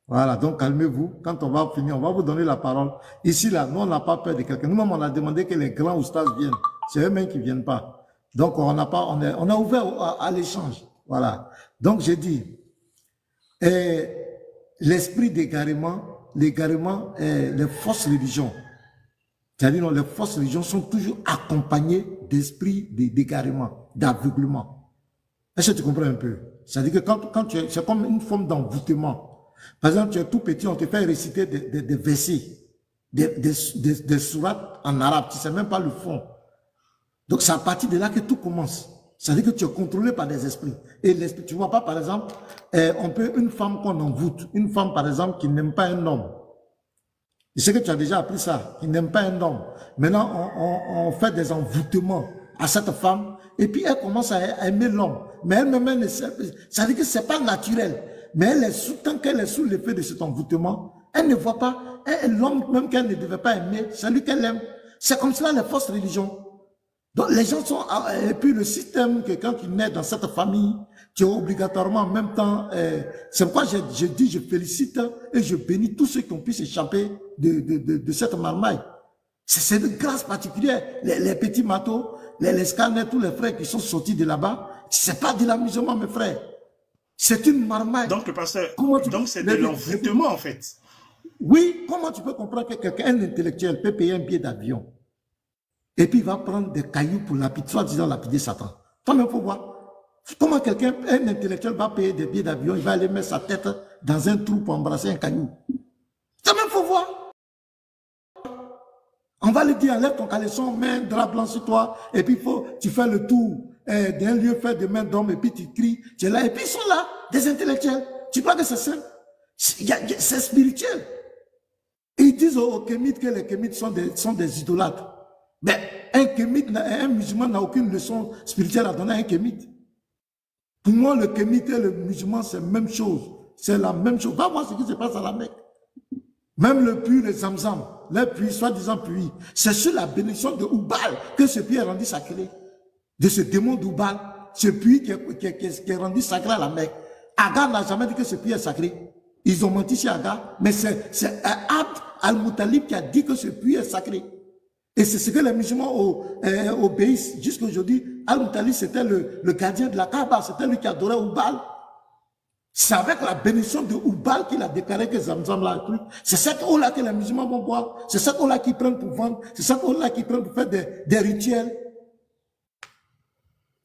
Voilà, donc calmez-vous. Quand on va finir, on va vous donner la parole. Ici, là, nous, on n'a pas peur de quelqu'un. Nous-mêmes, on a demandé que les grands oustas viennent. C'est eux-mêmes qui viennent pas. Donc, on a ouvert à l'échange. Voilà. Donc, j'ai dit, l'esprit d'égarement, les fausses religions. C'est-à-dire, non, les fausses religions sont toujours accompagnées d'esprits d'égarement, d'aveuglement. Est-ce que tu comprends un peu? C'est-à-dire que quand c'est comme une forme d'envoûtement. Par exemple, tu es tout petit, on te fait réciter des versets, des sourates en arabe, tu ne sais même pas le fond. Donc c'est à partir de là que tout commence. C'est-à-dire que tu es contrôlé par des esprits. Et l'esprit, tu vois pas, par exemple, une femme qu'on envoûte, une femme, par exemple, qui n'aime pas un homme. Je sais que tu as déjà appris ça, qui n'aime pas un homme. Maintenant, on fait des envoûtements à cette femme, et puis elle commence à aimer l'homme. Mais elle-même, ça veut dire que c'est pas naturel. Mais elle est tant qu'elle est sous l'effet de cet envoûtement, elle ne voit pas l'homme même qu'elle ne devait pas aimer, c'est lui qu'elle aime. C'est comme cela les fausses religions. Donc les gens sont... Et puis le système, que quand tu nais dans cette famille, tu es obligatoirement en même temps... c'est pourquoi je dis, je félicite et je bénis tous ceux qui ont pu s'échapper de cette marmaille. C'est de grâce particulière. Les petits matos, les scanners, tous les frères qui sont sortis de là-bas, c'est pas de l'amusement, mes frères. C'est une marmaille. Donc, le pasteur, donc c'est de l'envoûtement, en fait. Oui, comment tu peux comprendre que quelqu'un, un intellectuel, peut payer un billet d'avion et puis il va prendre des cailloux pour lapider, soi-disant lapider Satan. Toi-même, il faut voir. Comment quelqu'un, un intellectuel va payer des billets d'avion, il va aller mettre sa tête dans un trou pour embrasser un caillou. Toi-même, il faut voir. On va lui dire, enlève ton caleçon, mets un drap blanc sur toi, et puis tu fais le tour d'un lieu fait de main d'homme, et puis tu cries, tu es là, et puis ils sont là, des intellectuels. Tu crois que c'est simple? C'est spirituel. Et ils disent aux kémites que les kémites sont des idolâtres. Mais un musulman n'a aucune leçon spirituelle à donner à un kémite. Pour moi, le kémite et le musulman, c'est la même chose. C'est la même chose. Va voir ce qui se passe à la Mecque. Même le puits, le Zamzam, les puits, soi-disant puits, c'est sur la bénédiction de Oubal que ce puits est rendu sacré. De ce démon d'Oubal, ce puits qui est rendu sacré à la Mecque. Agar n'a jamais dit que ce puits est sacré. Ils ont menti chez Agar, mais c'est Abd al-Muttalib qui a dit que ce puits est sacré. Et c'est ce que les musulmans obéissent jusqu'à aujourd'hui. Al-Muttalib, c'était le gardien de la Kaaba, c'était lui qui adorait Oubal. C'est avec la bénédiction de Oubal qu'il a déclaré que Zamzam l'a cru. C'est cette eau-là que les musulmans vont boire. C'est cette eau-là qu'ils prennent pour vendre. C'est cette eau-là qu'ils prennent pour faire des rituels.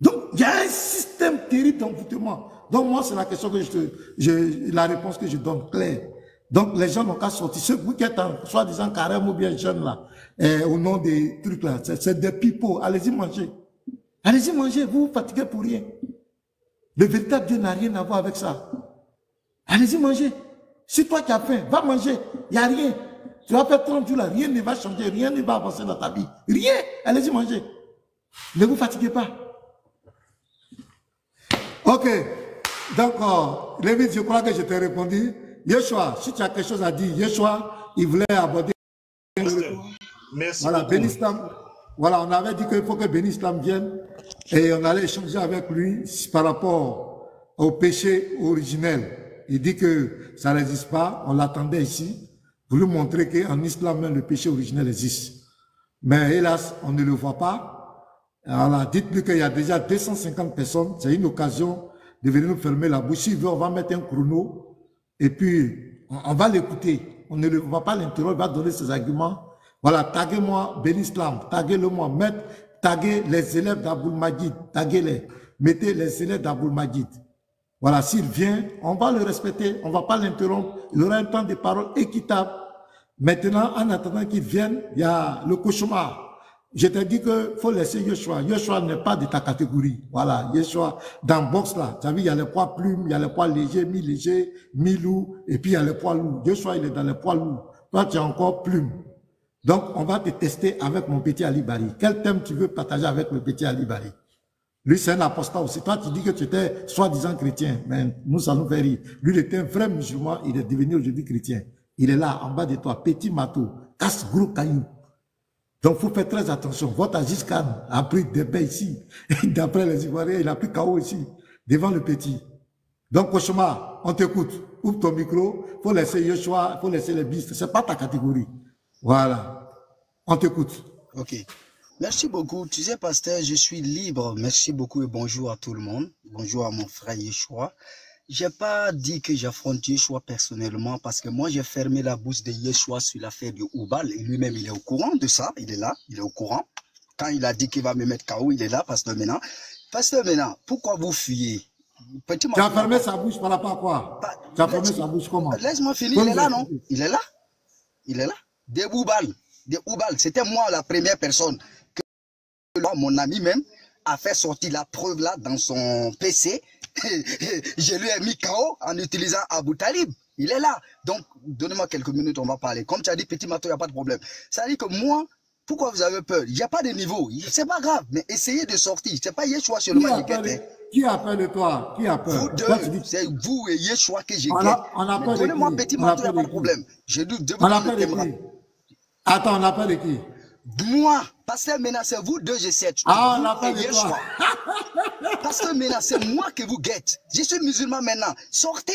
Donc, il y a un système terrible d'envoûtement. Donc, moi, c'est la question que la réponse que je donne claire. Donc, les gens n'ont qu'à sortir. Ceux qui sont en soi-disant carême ou bien jeunes là, au nom des trucs là, c'est des pipeaux. Allez-y manger. Allez-y manger, vous vous fatiguez pour rien. Le véritable Dieu n'a rien à voir avec ça. Allez-y manger. Si toi qui as faim, va manger. Il n'y a rien. Tu vas faire 30 jours là, rien ne va changer, rien ne va avancer dans ta vie. Rien. Allez-y manger. Ne vous fatiguez pas. Ok. Donc, Lévi, je crois que je t'ai répondu. Yeshua, si tu as quelque chose à dire, Yeshua, il voulait aborder. Merci. Voilà, beaucoup. Ben Islam. Voilà, on avait dit qu'il faut que Ben Islam vienne et on allait échanger avec lui par rapport au péché originel. Il dit que ça n'existe pas, on l'attendait ici, pour lui montrer qu'en islam même le péché originel existe. Mais hélas, on ne le voit pas. Alors, dites-lui qu'il y a déjà 250 personnes, c'est une occasion de venir nous fermer la bouche. S'il veut, on va mettre un chrono et puis on va l'écouter. On ne va pas l'interroger, il va donner ses arguments. Voilà, taguez-moi Ben Islam, taguez-le-moi, taguez les élèves d'Aboul Majid, taguez-les, mettez les élèves d'Aboul Majid. Voilà, s'il vient, on va le respecter, on ne va pas l'interrompre, il aura un temps de parole équitable. Maintenant, en attendant qu'il vienne, il y a le cauchemar. Je t'ai dit qu'il faut laisser Yeshua. Yeshua n'est pas de ta catégorie. Voilà, Yeshua, dans box là, tu as vu, il y a les poids plumes, il y a les poids légers, mi-légers, mi-lourds, et puis il y a les poids lourds. Yeshua, il est dans les poids lourds. Toi, tu as encore plume. Donc, on va te tester avec mon petit Ali Bari. Quel thème tu veux partager avec le petit Ali Bari? Lui, c'est un apostat aussi. Toi, tu dis que tu étais soi-disant chrétien, mais nous, ça nous fait rire. Lui, il était un vrai musulman, il est devenu aujourd'hui chrétien. Il est là, en bas de toi, petit matou, casse gros caillou. Donc, faut faire très attention. Votre Aziz Khan a pris des bains ici. D'après les Ivoiriens, il a pris KO ici, devant le petit. Donc, cauchemar, on t'écoute. Ouvre ton micro, faut laisser Yeshua, faut laisser les bistes. C'est pas ta catégorie. Voilà. On t'écoute. Ok. Merci beaucoup. Tu sais, pasteur, je suis libre. Merci beaucoup et bonjour à tout le monde. Bonjour à mon frère Yeshua. J'ai pas dit que j'affronte Yeshua personnellement parce que moi, j'ai fermé la bouche de Yeshua sur l'affaire de Oubal et lui-même, il est au courant de ça. Il est là. Il est au courant. Quand il a dit qu'il va me mettre KO, il est là, pasteur Ménan. Pasteur Ménan, pourquoi vous fuyez? Tu as fermé sa bouche par rapport à quoi? Tu as fermé sa bouche comment? Laisse-moi finir. Il est là, non? Il est là. Il est là. Des Oubal, c'était moi la première personne que mon ami même a fait sortir la preuve là dans son PC. Je lui ai mis KO en utilisant Abu Talib. Il est là. Donc, donnez-moi quelques minutes, on va parler. Comme tu as dit, petit Mato, il n'y a pas de problème. Ça dit que moi, pourquoi vous avez peur? Il n'y a pas de niveau. C'est pas grave, mais essayez de sortir. C'est pas Yeshua seulement qui guette. Qui a peur de toi? Qui a peur? Vous deux, c'est vous et Yeshua que j'ai guette. Donnez-moi petit Mato, il n'y a pas de problème. Je doute de vous. On a peur de qui? Attends, on a peur de qui? Moi, Pasteur Mena, c'est vous deux, je sais. Ah, on a peur de toi. Pasteur Mena, c'est moi que vous guette. Je suis musulman maintenant. Sortez.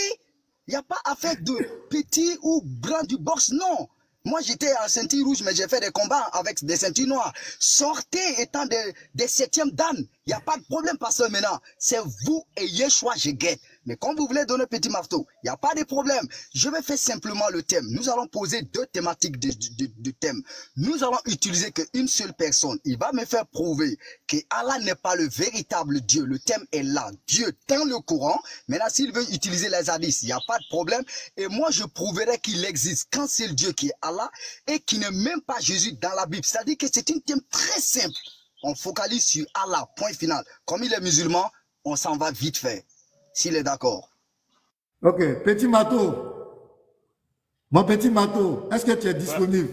Il n'y a pas à faire de petit ou grand du boxe, non. Moi, j'étais en ceinture rouge, mais j'ai fait des combats avec des ceintures noires. Sortez étant des septièmes dan. Il n'y a pas de problème, pasteur maintenant. C'est vous et Yeshua, je guette. Mais quand vous voulez donner un petit marteau, il n'y a pas de problème. Je vais faire simplement le thème. Nous allons poser deux thématiques de thème. Nous allons utiliser qu'une seule personne. Il va me faire prouver que Allah n'est pas le véritable Dieu. Le thème est là. Dieu dans le Coran. Maintenant, s'il veut utiliser les hadiths, il n'y a pas de problème. Et moi, je prouverai qu'il existe qu'un seul Dieu qui est Allah et qui n'est même pas Jésus dans la Bible. C'est-à-dire que c'est un thème très simple. On focalise sur Allah, point final. Comme il est musulman, on s'en va vite fait. S'il est d'accord. Ok, petit Mato. Mon petit Mato, est-ce que tu es disponible?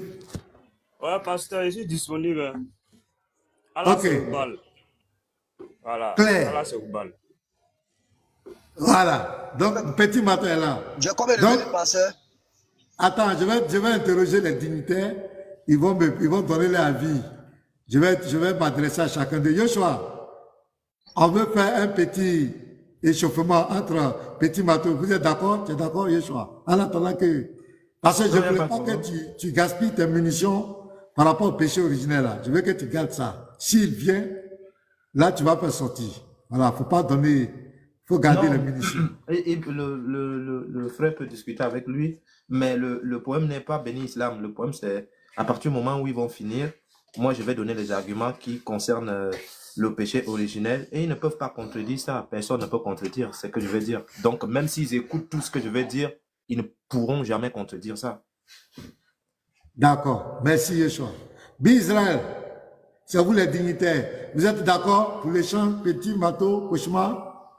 Ouais, pasteur, je suis disponible. Allah, ok. c'est Oubal. Voilà. Claire. Allah, c'est Oubal. Voilà. Donc, petit Mato est là. Je combien de minutes, pasteur? Attends, je vais interroger les dignitaires. Ils vont donner leur avis. Je vais m'adresser à chacun de Yeshua. On veut faire un petit échauffement entre petit Mato. Vous êtes d'accord? Tu es d'accord, Yeshua? En attendant que... Parce que je ne veux pas que tu gaspilles tes munitions par rapport au péché originel là. Je veux que tu gardes ça. S'il vient, là, tu vas faire sortir. Voilà, faut pas donner... faut garder les munitions. Et le frère peut discuter avec lui, mais le problème n'est pas béni islam. Le problème, c'est à partir du moment où ils vont finir, moi, je vais donner les arguments qui concernent le péché originel et ils ne peuvent pas contredire ça. Personne ne peut contredire ce que je vais dire. Donc, même s'ils écoutent tout ce que je vais dire, ils ne pourront jamais contredire ça. D'accord. Merci, Yeshua. Bisraël, c'est vous les dignitaires. Vous êtes d'accord pour les chants petit, Mato, cauchemar?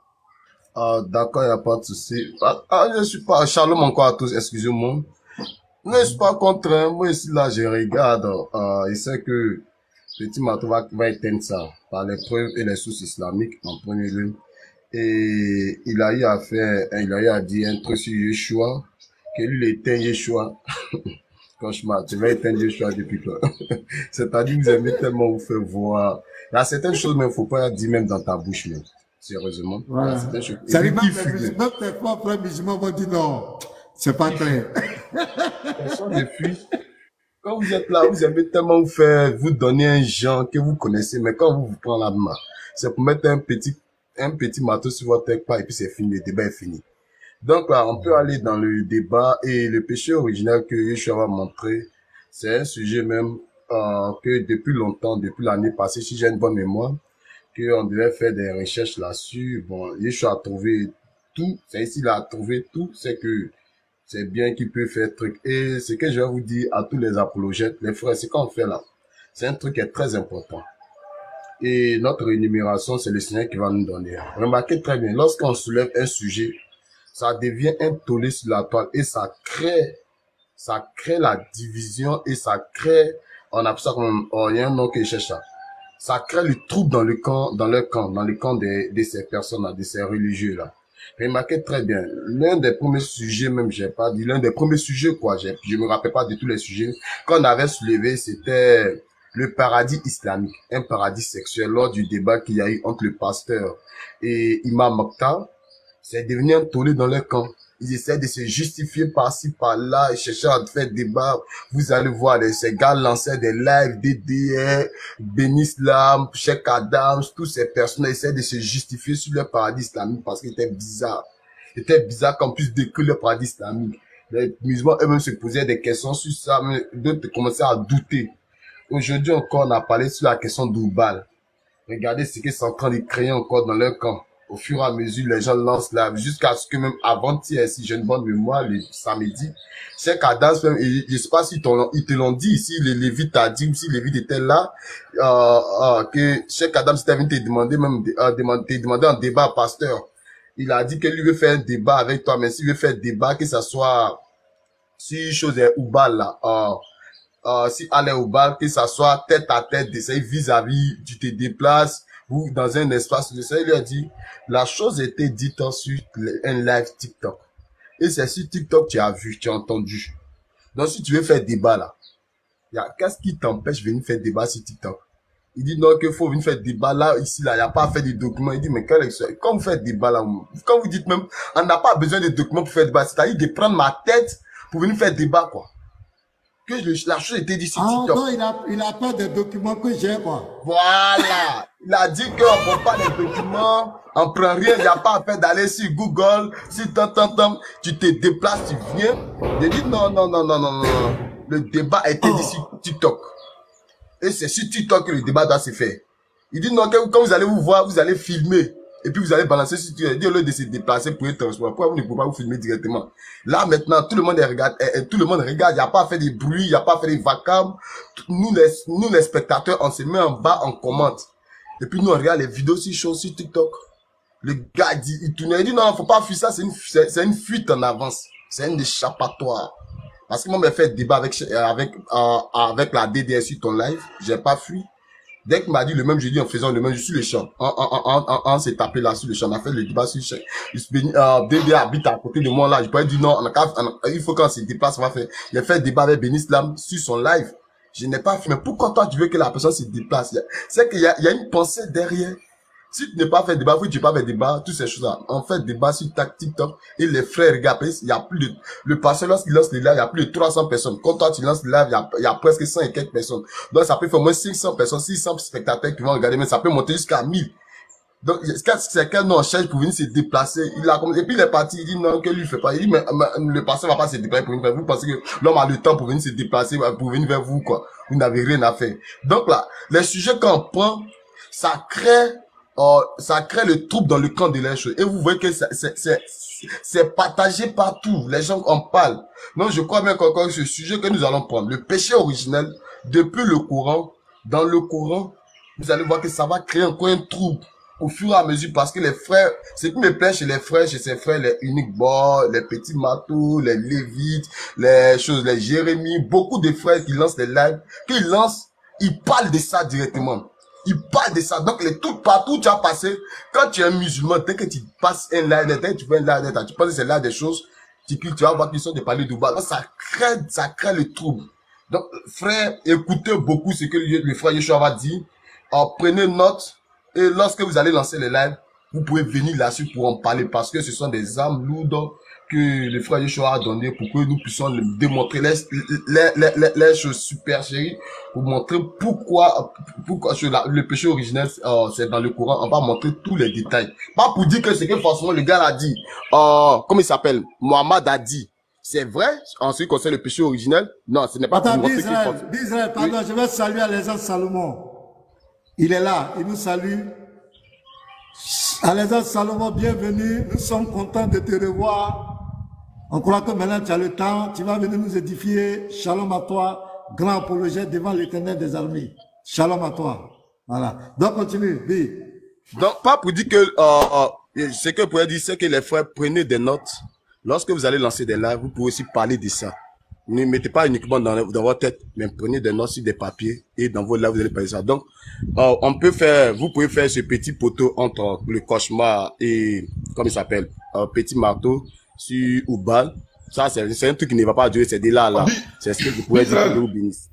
D'accord, il n'y a pas de souci. Je ne suis pas... Shalom encore à tous, excusez-moi. Je ne suis pas contre, hein. Moi ici, là, je regarde, et c'est que petit Mato va éteindre ça par les preuves et les sources islamiques en premier lieu. Et il a eu à dire un truc sur Yeshua, que lui, il éteint Yeshua. Franchement, tu vas éteindre Yeshua depuis quoi? C'est-à-dire que vous aimez tellement vous faire voir. Il y a certaines choses, mais il ne faut pas dire même dans ta bouche, même. Sérieusement. Voilà. Ça dit même tes frères musulmans vont dire non, c'est pas clair. Personne ne fuit. Quand vous êtes là, vous aimez tellement vous donner un genre que vous connaissez, mais quand vous prenez la main, c'est pour mettre un petit marteau sur votre tête, et puis c'est fini, le débat est fini. Donc là, on peut aller dans le débat et le péché original que Yeshua va montrer, c'est un sujet même que depuis longtemps, depuis l'année passée, si j'ai une bonne mémoire, qu'on devait faire des recherches là-dessus. Bon, Yeshua a trouvé tout, c'est ici, il a trouvé tout, c'est que c'est bien qu'il peut faire truc. Et ce que je vais vous dire à tous les apologètes, les frères, ce qu'on fait là, c'est un truc qui est très important. Et notre énumération, c'est le Seigneur qui va nous donner. Remarquez très bien, lorsqu'on soulève un sujet, ça devient un tollé sur la toile et ça crée la division et ça crée, on appelle ça comme, il y a un nom que je cherche là. Ça crée le trouble dans le camp de ces personnes-là, de ces religieux-là. Remarquez très bien, l'un des premiers sujets, même j'ai pas dit, l'un des premiers sujets quoi, je me rappelle pas de tous les sujets, qu'on avait soulevé, c'était le paradis islamique, un paradis sexuel lors du débat qu'il y a eu entre le pasteur et Imam Mokhtar. C'est devenu un tollé dans leur camp. Ils essaient de se justifier par-ci, par-là, et chercher à faire débat. Vous allez voir, ces gars lançaient des lives, DDR, Benislam, Cheikh Adams, tous ces personnes essaient de se justifier sur le paradis islamique parce qu'il était bizarre. C'était bizarre qu'on puisse décrire le paradis islamique. Les musulmans eux-mêmes se posaient des questions sur ça, mais d'autres commençaient à douter. Aujourd'hui encore, on a parlé sur la question d'Oubal. Regardez ce qu'ils sont en train de créer encore dans leur camp. Au fur et à mesure, les gens lancent là, jusqu'à ce que même avant-hier, si j'ai une bonne mémoire, le samedi, Cheikh Adams, même, je ne sais pas si ils te l'ont dit, si les Lévites t'a dit, ou si les Lévites étaient là, que Cheikh Adams était venu te demander, même, te demander un débat, pasteur. Il a dit que lui veut faire un débat avec toi, mais s'il veut faire un débat, que ça soit, si chose est Oubal, là, si aller au bal, que ça soit tête à tête, d'essayer vis-à-vis, tu te déplaces, ou dans un espace de ça, il lui a dit, la chose était dite sur un live TikTok. Et c'est sur TikTok tu as vu, tu as entendu. Donc si tu veux faire débat là, qu'est-ce qui t'empêche de venir faire débat sur TikTok? Il dit non, qu'il faut venir faire débat là, ici, là, il n'y a pas à faire des documents. Il dit, mais quand vous faites débat là, quand vous dites même, on n'a pas besoin de documents pour faire débat, c'est-à-dire de prendre ma tête pour venir faire débat, quoi. Que la chose était dit sur TikTok. Non, il a pas de documents que j'ai, quoi. Voilà. Il a dit qu'on ne prend pas les documents, on prend rien, il n'y a pas à faire d'aller sur Google, si tu te déplaces, tu viens. Il dit non. Le débat a été dit sur TikTok. Et c'est sur TikTok que le débat doit se faire. Il dit non, quand vous allez vous voir, vous allez filmer. Et puis vous allez balancer sur TikTok. Il dit au lieu de se déplacer pour être transport. Pourquoi vous ne pouvez pas vous filmer directement? Là maintenant, tout le monde regarde. Tout le monde regarde. Il n'y a pas à faire des bruits, il n'y a pas à faire des vacarmes. Nous les spectateurs, on se met en bas, on commente. Et puis nous on regarde les vidéos sur TikTok. Le gars il tourne, il dit non, faut pas fuir ça, c'est une fuite en avance. C'est un échappatoire. Parce que moi, j'ai fait débat avec la DDS sur ton live, j'ai pas fui. Dès qu'il m'a dit le même jeudi en faisant le même, je suis le champ. On s'est tapé là sur le champ, on a fait le débat sur le champ. DDA habite à côté de moi là, je pourrais dire non, il faut qu'on se déplace, on va faire. Il a fait débat avec Béni Slam sur son live. Je n'ai pas fait, mais pourquoi toi tu veux que la personne se déplace? C'est qu'il y a une pensée derrière. Si tu n'es pas fait débat, tu n'es pas fait débat, toutes ces choses-là. On fait débat sur TikTok et les frères regardent, il y a plus de, le pasteur lorsqu'il lance les lives, il y a plus de 300 personnes. Quand toi tu lances le live, il y a presque 100 et quelques personnes. Donc ça peut faire au moins 500 personnes, 600 spectateurs qui vont regarder, mais ça peut monter jusqu'à 1000. Donc, c'est quel nom on cherche pour venir se déplacer. Et puis il est parti, il dit non, que lui il fait pas. Il dit, mais le pasteur va pas se déplacer pour venir vers vous. Vous pensez que l'homme a le temps pour venir se déplacer, pour venir vers vous, quoi. Vous n'avez rien à faire. Donc là, les sujets qu'on prend, ça crée le trouble dans le camp de les choses. Et vous voyez que c'est partagé partout. Les gens en parlent. Donc, je crois bien qu'encore ce sujet que nous allons prendre, le péché originel, depuis le Coran, dans le Coran, vous allez voir que ça va créer encore un trouble au fur et à mesure, parce que les frères, ce qui me plaît chez les frères, chez ces frères, les uniques bords, les petits marteaux, les lévites, les choses, les Jérémie, beaucoup de frères qui lancent les lives, ils parlent de ça directement. Ils parlent de ça. Donc, partout où tu as passé, quand tu es un musulman, dès que tu passes un live, dès que tu fais un live, tu penses que c'est là des choses, tu vas voir qu'ils sont de parler d'Ouba. Donc, ça crée le trouble. Donc, frère, écoutez beaucoup ce que le frère Yeshua va dire. Prenez note. Et lorsque vous allez lancer les lives, vous pouvez venir là-dessus pour en parler, parce que ce sont des armes lourdes que le frère Yeshua a donné pour que nous puissions démontrer les choses super chéries, pour montrer pourquoi le péché originel, c'est dans le Coran. On va montrer tous les détails. Pas pour dire que c'est que forcément le gars a dit, comment il s'appelle, Mohamed a dit. C'est vrai, en ce qui concerne le péché originel. Non, ce n'est pas pour montrer D'Israël, pardon, je vais saluer Alexandre Salomon. Il est là, il nous salue. Alexandre Salomon, bienvenue. Nous sommes contents de te revoir. On croit que maintenant tu as le temps. Tu vas venir nous édifier. Shalom à toi, grand apologète devant l'Éternel des armées. Shalom à toi. Voilà. Donc continue, B. Donc, pas pour dire que, ce que je pourrais dire, c'est que les frères, prenez des notes. Lorsque vous allez lancer des lives, vous pouvez aussi parler de ça. Ne mettez pas uniquement dans votre tête, mais prenez des notes sur des papiers et dans vos lives, vous allez parler de ça. Donc, vous pouvez faire ce petit poteau entre le cauchemar et, comme il s'appelle, petit marteau sur Oubal. Ça, c'est un truc qui ne va pas durer, c'est des là. C'est ce que vous pouvez dire que vous bénissez.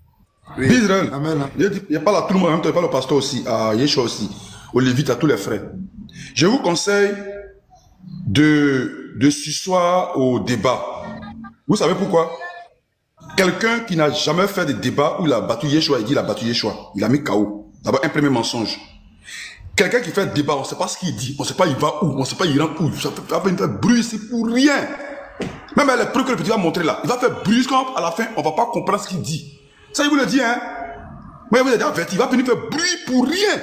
Oui. Israël, il n'y a pas là tout le monde, il n'y a pas le pasteur aussi, à Yeshua aussi, aux Lévites, à tous les frères. Je vous conseille de s'asseoir au débat. Vous savez pourquoi? Quelqu'un qui n'a jamais fait de débat où il a battu Yeshua, il dit il a battu Yeshua. Il a mis KO. D'abord, un premier mensonge. Quelqu'un qui fait débat, on ne sait pas ce qu'il dit, on ne sait pas il va où, on ne sait pas il rentre où. Ça fait bruit, c'est pour rien. Même les preuves que le petit va montrer là, il va faire bruit, à la fin, on ne va pas comprendre ce qu'il dit. Ça, il vous le dit, hein. Moi, il vous a dit, il va venir faire bruit pour rien.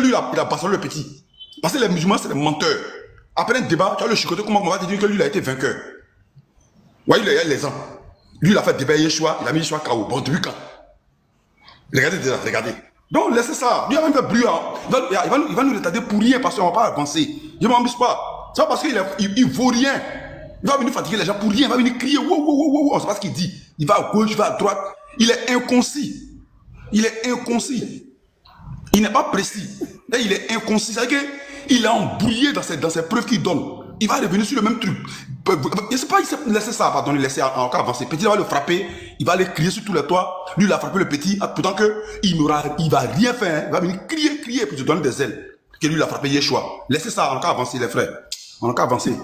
Lui, il a bastonné le petit. Parce que les musulmans, c'est des menteurs. Après un débat, tu as le chicoté, comment on va te dire que lui, il a été vainqueur. Ouais, il y a les ans. Lui, il a fait débat Yeshua, il a mis Yeshua KO. Bon, depuis quand? Regardez déjà, regardez. Donc, laissez ça. Lui, il va même faire bruit. Il va nous retarder pour rien parce qu'on ne va pas avancer. Je ne m'embuse pas. C'est pas parce qu'il ne vaut rien. Il va venir fatiguer les gens pour rien. Il va venir crier. Wow, wow, wow, wow. On ne sait pas ce qu'il dit. Il va à gauche, il va à droite. Il est inconcis. Il est inconcis. Il n'est pas précis. Et il est inconcis. C'est-à-dire qu'il est embrouillé dans ses preuves qu'il donne. Il va revenir sur le même truc. Je ne sais pas, il s'est laissé ça, pardon, il laisser encore avancer. Petit, il va le frapper, il va aller crier sur tous les toits. Lui, il a frappé le petit, pourtant que il va rien faire. Hein. Il va venir crier, puis te donner des ailes. Que lui, il a frappé Yeshua. Laissez ça, on a encore avancer, les frères. On a encore avancer.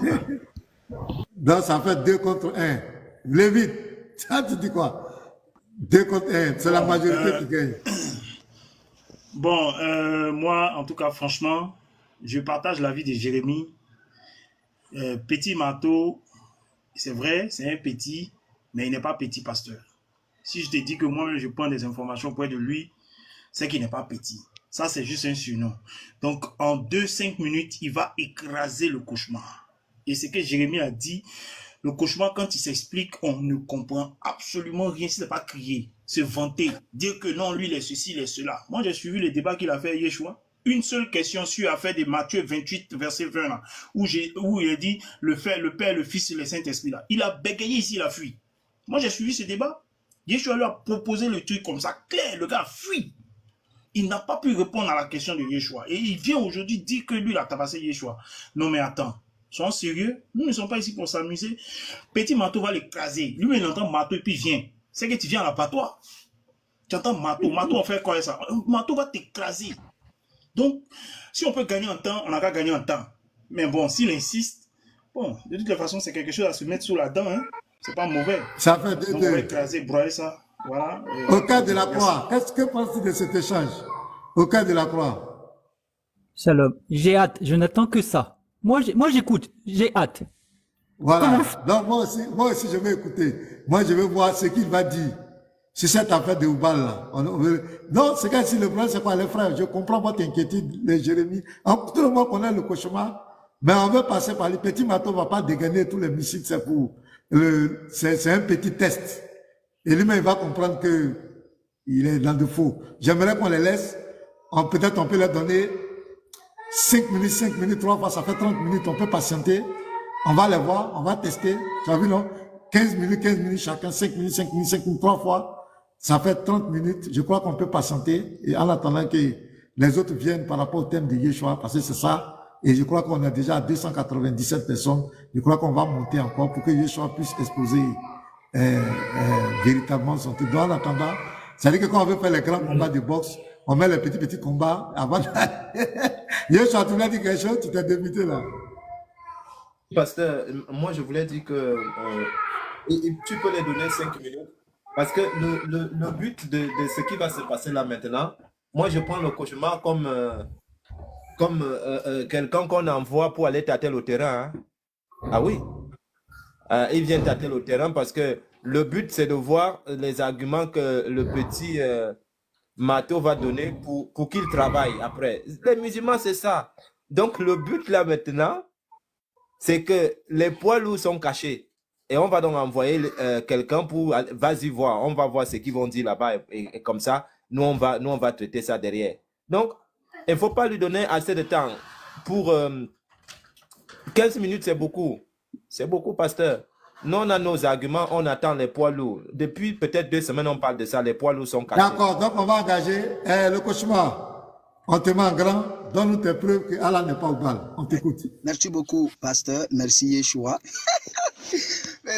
Donc, ça fait 2 contre 1. Lévite, ça, tu dis quoi? 2 contre 1, c'est la majorité qui gagne. Bon, moi, en tout cas, franchement, je partage l'avis de Jérémie. Petit marteau, c'est vrai, c'est un petit, mais il n'est pas petit pasteur. Si je te dis que moi, je prends des informations auprès de lui, c'est qu'il n'est pas petit. Ça, c'est juste un surnom. Donc, en 2-5 minutes, il va écraser le cauchemar. Et ce que Jérémie a dit, le cauchemar, quand il s'explique, on ne comprend absolument rien. Ce n'est pas crier, se vanter, dire que non, lui, il est ceci, il est cela. Moi, j'ai suivi le débat qu'il a fait Yeshua. Une seule question sur l'affaire de Matthieu 28, verset 20, là, où il a dit le Père, le Fils et le Saint-Esprit. Là. Il a bégayé ici, il a fui. Moi, j'ai suivi ce débat. Yeshua lui a proposé le truc comme ça, clair, le gars a fui. Il n'a pas pu répondre à la question de Yeshua. Et il vient aujourd'hui dire que lui, il a tabassé Yeshua. Non, mais attends, soyons sérieux. Nous ne sommes pas ici pour s'amuser. Petit marteau va l'écraser. Lui, il entend marteau et puis il vient. C'est que tu viens à l'abattoir. Tu entends marteau. Marteau, on fait quoi ça? Marteau va t'écraser. Donc, si on peut gagner en temps, on a qu'à gagner en temps. Mais bon, s'il insiste, bon, de toute façon, c'est quelque chose à se mettre sous la dent. Hein. C'est pas mauvais. Ça fait 2-2. Donc, on va écraser, broyer ça. Voilà. Au cas de la croix, qu'est-ce que penses-tu de cet échange? Au cas de la croix. Shalom, j'ai hâte, je n'attends que ça. Moi j'écoute, j'ai hâte. Voilà. Donc moi aussi je vais écouter. Moi je vais voir ce qu'il va dire sur cette affaire de Oubal là. Non, c'est quand si le problème c'est quoi les frères? Je comprends votre inquiétude, les Jérémie. Tout le monde connaît le cauchemar, mais on veut passer par les petits marteaux, on va pas dégainer tous les missiles, c'est pour c'est un petit test. Et lui-même il va comprendre que il est dans le faux. J'aimerais qu'on les laisse. Peut-être on peut leur donner 5 minutes, 3 fois, ça fait 30 minutes, on peut patienter. On va les voir, on va tester. Tu as vu, non? 15 minutes chacun, 5 minutes, 3 fois. Ça fait 30 minutes. Je crois qu'on peut patienter. Et en attendant que les autres viennent par rapport au thème de Yeshua, parce que c'est ça. Et je crois qu'on est déjà à 297 personnes. Je crois qu'on va monter encore pour que Yeshua puisse exposer véritablement son truc. Donc, en attendant, c'est-à-dire que quand on veut faire les grands combats de boxe, on met les petits combats avant de... Yeshua, tu m'as dit quelque chose, tu t'es débuté là. Pasteur, moi je voulais dire que tu peux les donner 5 minutes. Parce que le but de ce qui va se passer là maintenant, moi je prends le cauchemar comme quelqu'un qu'on envoie pour aller tâter le terrain. Hein. Ah oui. Il vient tâter le terrain parce que le but c'est de voir les arguments que le petit Matteo va donner pour qu'il travaille après. Les musulmans c'est ça. Donc le but là maintenant, c'est que les poids lourds sont cachés. Et on va donc envoyer quelqu'un pour, vas-y voir, on va voir ce qu'ils vont dire là-bas. Et comme ça, nous on va traiter ça derrière. Donc, il ne faut pas lui donner assez de temps. Pour 15 minutes, c'est beaucoup. C'est beaucoup, pasteur. Nous, on a nos arguments, on attend les poids lourds. Depuis peut-être 2 semaines, on parle de ça, les poids lourds sont cachés. D'accord, donc on va engager le cauchemar. On te met en grand, donne-nous tes preuves que Allah n'est pas au bal. On t'écoute. Merci beaucoup, pasteur. Merci, Yeshua.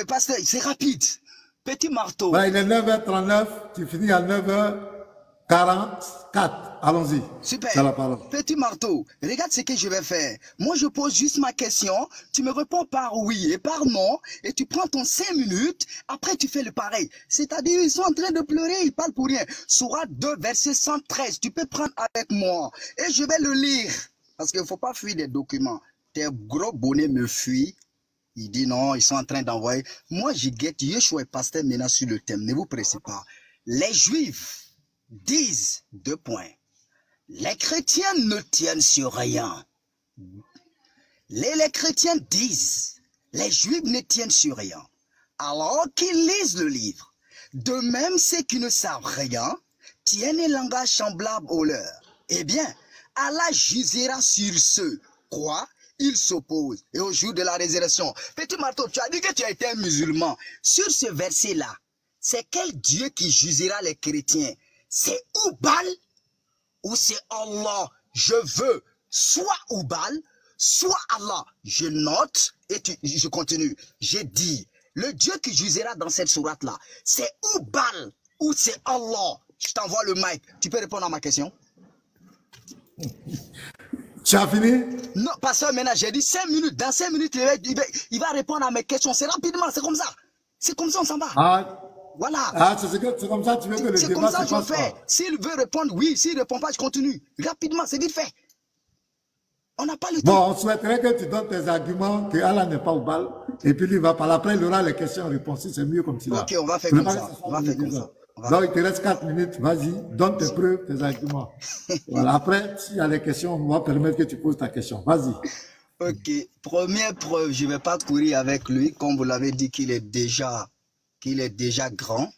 Pasteur, c'est rapide. Petit marteau. Bah, il est 9h39, tu finis à 9h44. Allons-y. Super. C'est la parole. Petit marteau, regarde ce que je vais faire. Moi, je pose juste ma question. Tu me réponds par oui et par non. Et tu prends ton 5 minutes. Après, tu fais le pareil. C'est-à-dire, ils sont en train de pleurer. Ils parlent pour rien. Sourate 2, verset 113. Tu peux prendre avec moi. Et je vais le lire. Parce qu'il ne faut pas fuir des documents. Tes gros bonnets me fuient. Il dit non, ils sont en train d'envoyer. Moi, je guette Yeshua et pasteur maintenant sur le thème. Ne vous pressez pas. Les Juifs disent 2 points. Les chrétiens ne tiennent sur rien. Les chrétiens disent, les juifs ne tiennent sur rien, alors qu'ils lisent le livre. De même, ceux qui ne savent rien tiennent un langage semblable au leur. Eh bien, Allah jugera sur ceux, quoi, ils s'opposent. Et au jour de la résurrection, Petit Marteau, tu as dit que tu as été un musulman. Sur ce verset-là, c'est quel Dieu qui jugera les chrétiens? C'est Oubal ou c'est Allah? Je veux soit Oubal, soit Allah. Je note et je continue. J'ai dit, le Dieu qui jugera dans cette sourate-là, c'est Oubal ou c'est Allah? Je t'envoie le mic. Tu peux répondre à ma question? Tu as fini? Non, pasteur, maintenant, j'ai dit 5 minutes. Dans 5 minutes, il va répondre à mes questions. C'est rapidement, c'est comme ça. C'est comme ça, on s'en va. Ah, voilà. Ah, c'est comme ça, tu veux que le débat se passe. C'est comme ça que je fais. S'il veut répondre, oui. S'il ne répond pas, je continue. Rapidement, c'est vite fait. On n'a pas le temps. Bon, on souhaiterait que tu donnes tes arguments, que Allah n'est pas au bal. Et puis lui, il va parler. Après, il aura les questions-réponses. C'est mieux comme ça. Ok, on va faire comme ça. On va faire comme ça. Donc, il te reste 4 minutes. Vas-y, donne tes preuves, tes arguments. Voilà. Après, s'il y a des questions, on va permettre que tu poses ta question. Vas-y. Ok. Première preuve, je ne vais pas courir avec lui. Comme vous l'avez dit qu'il est déjà grand.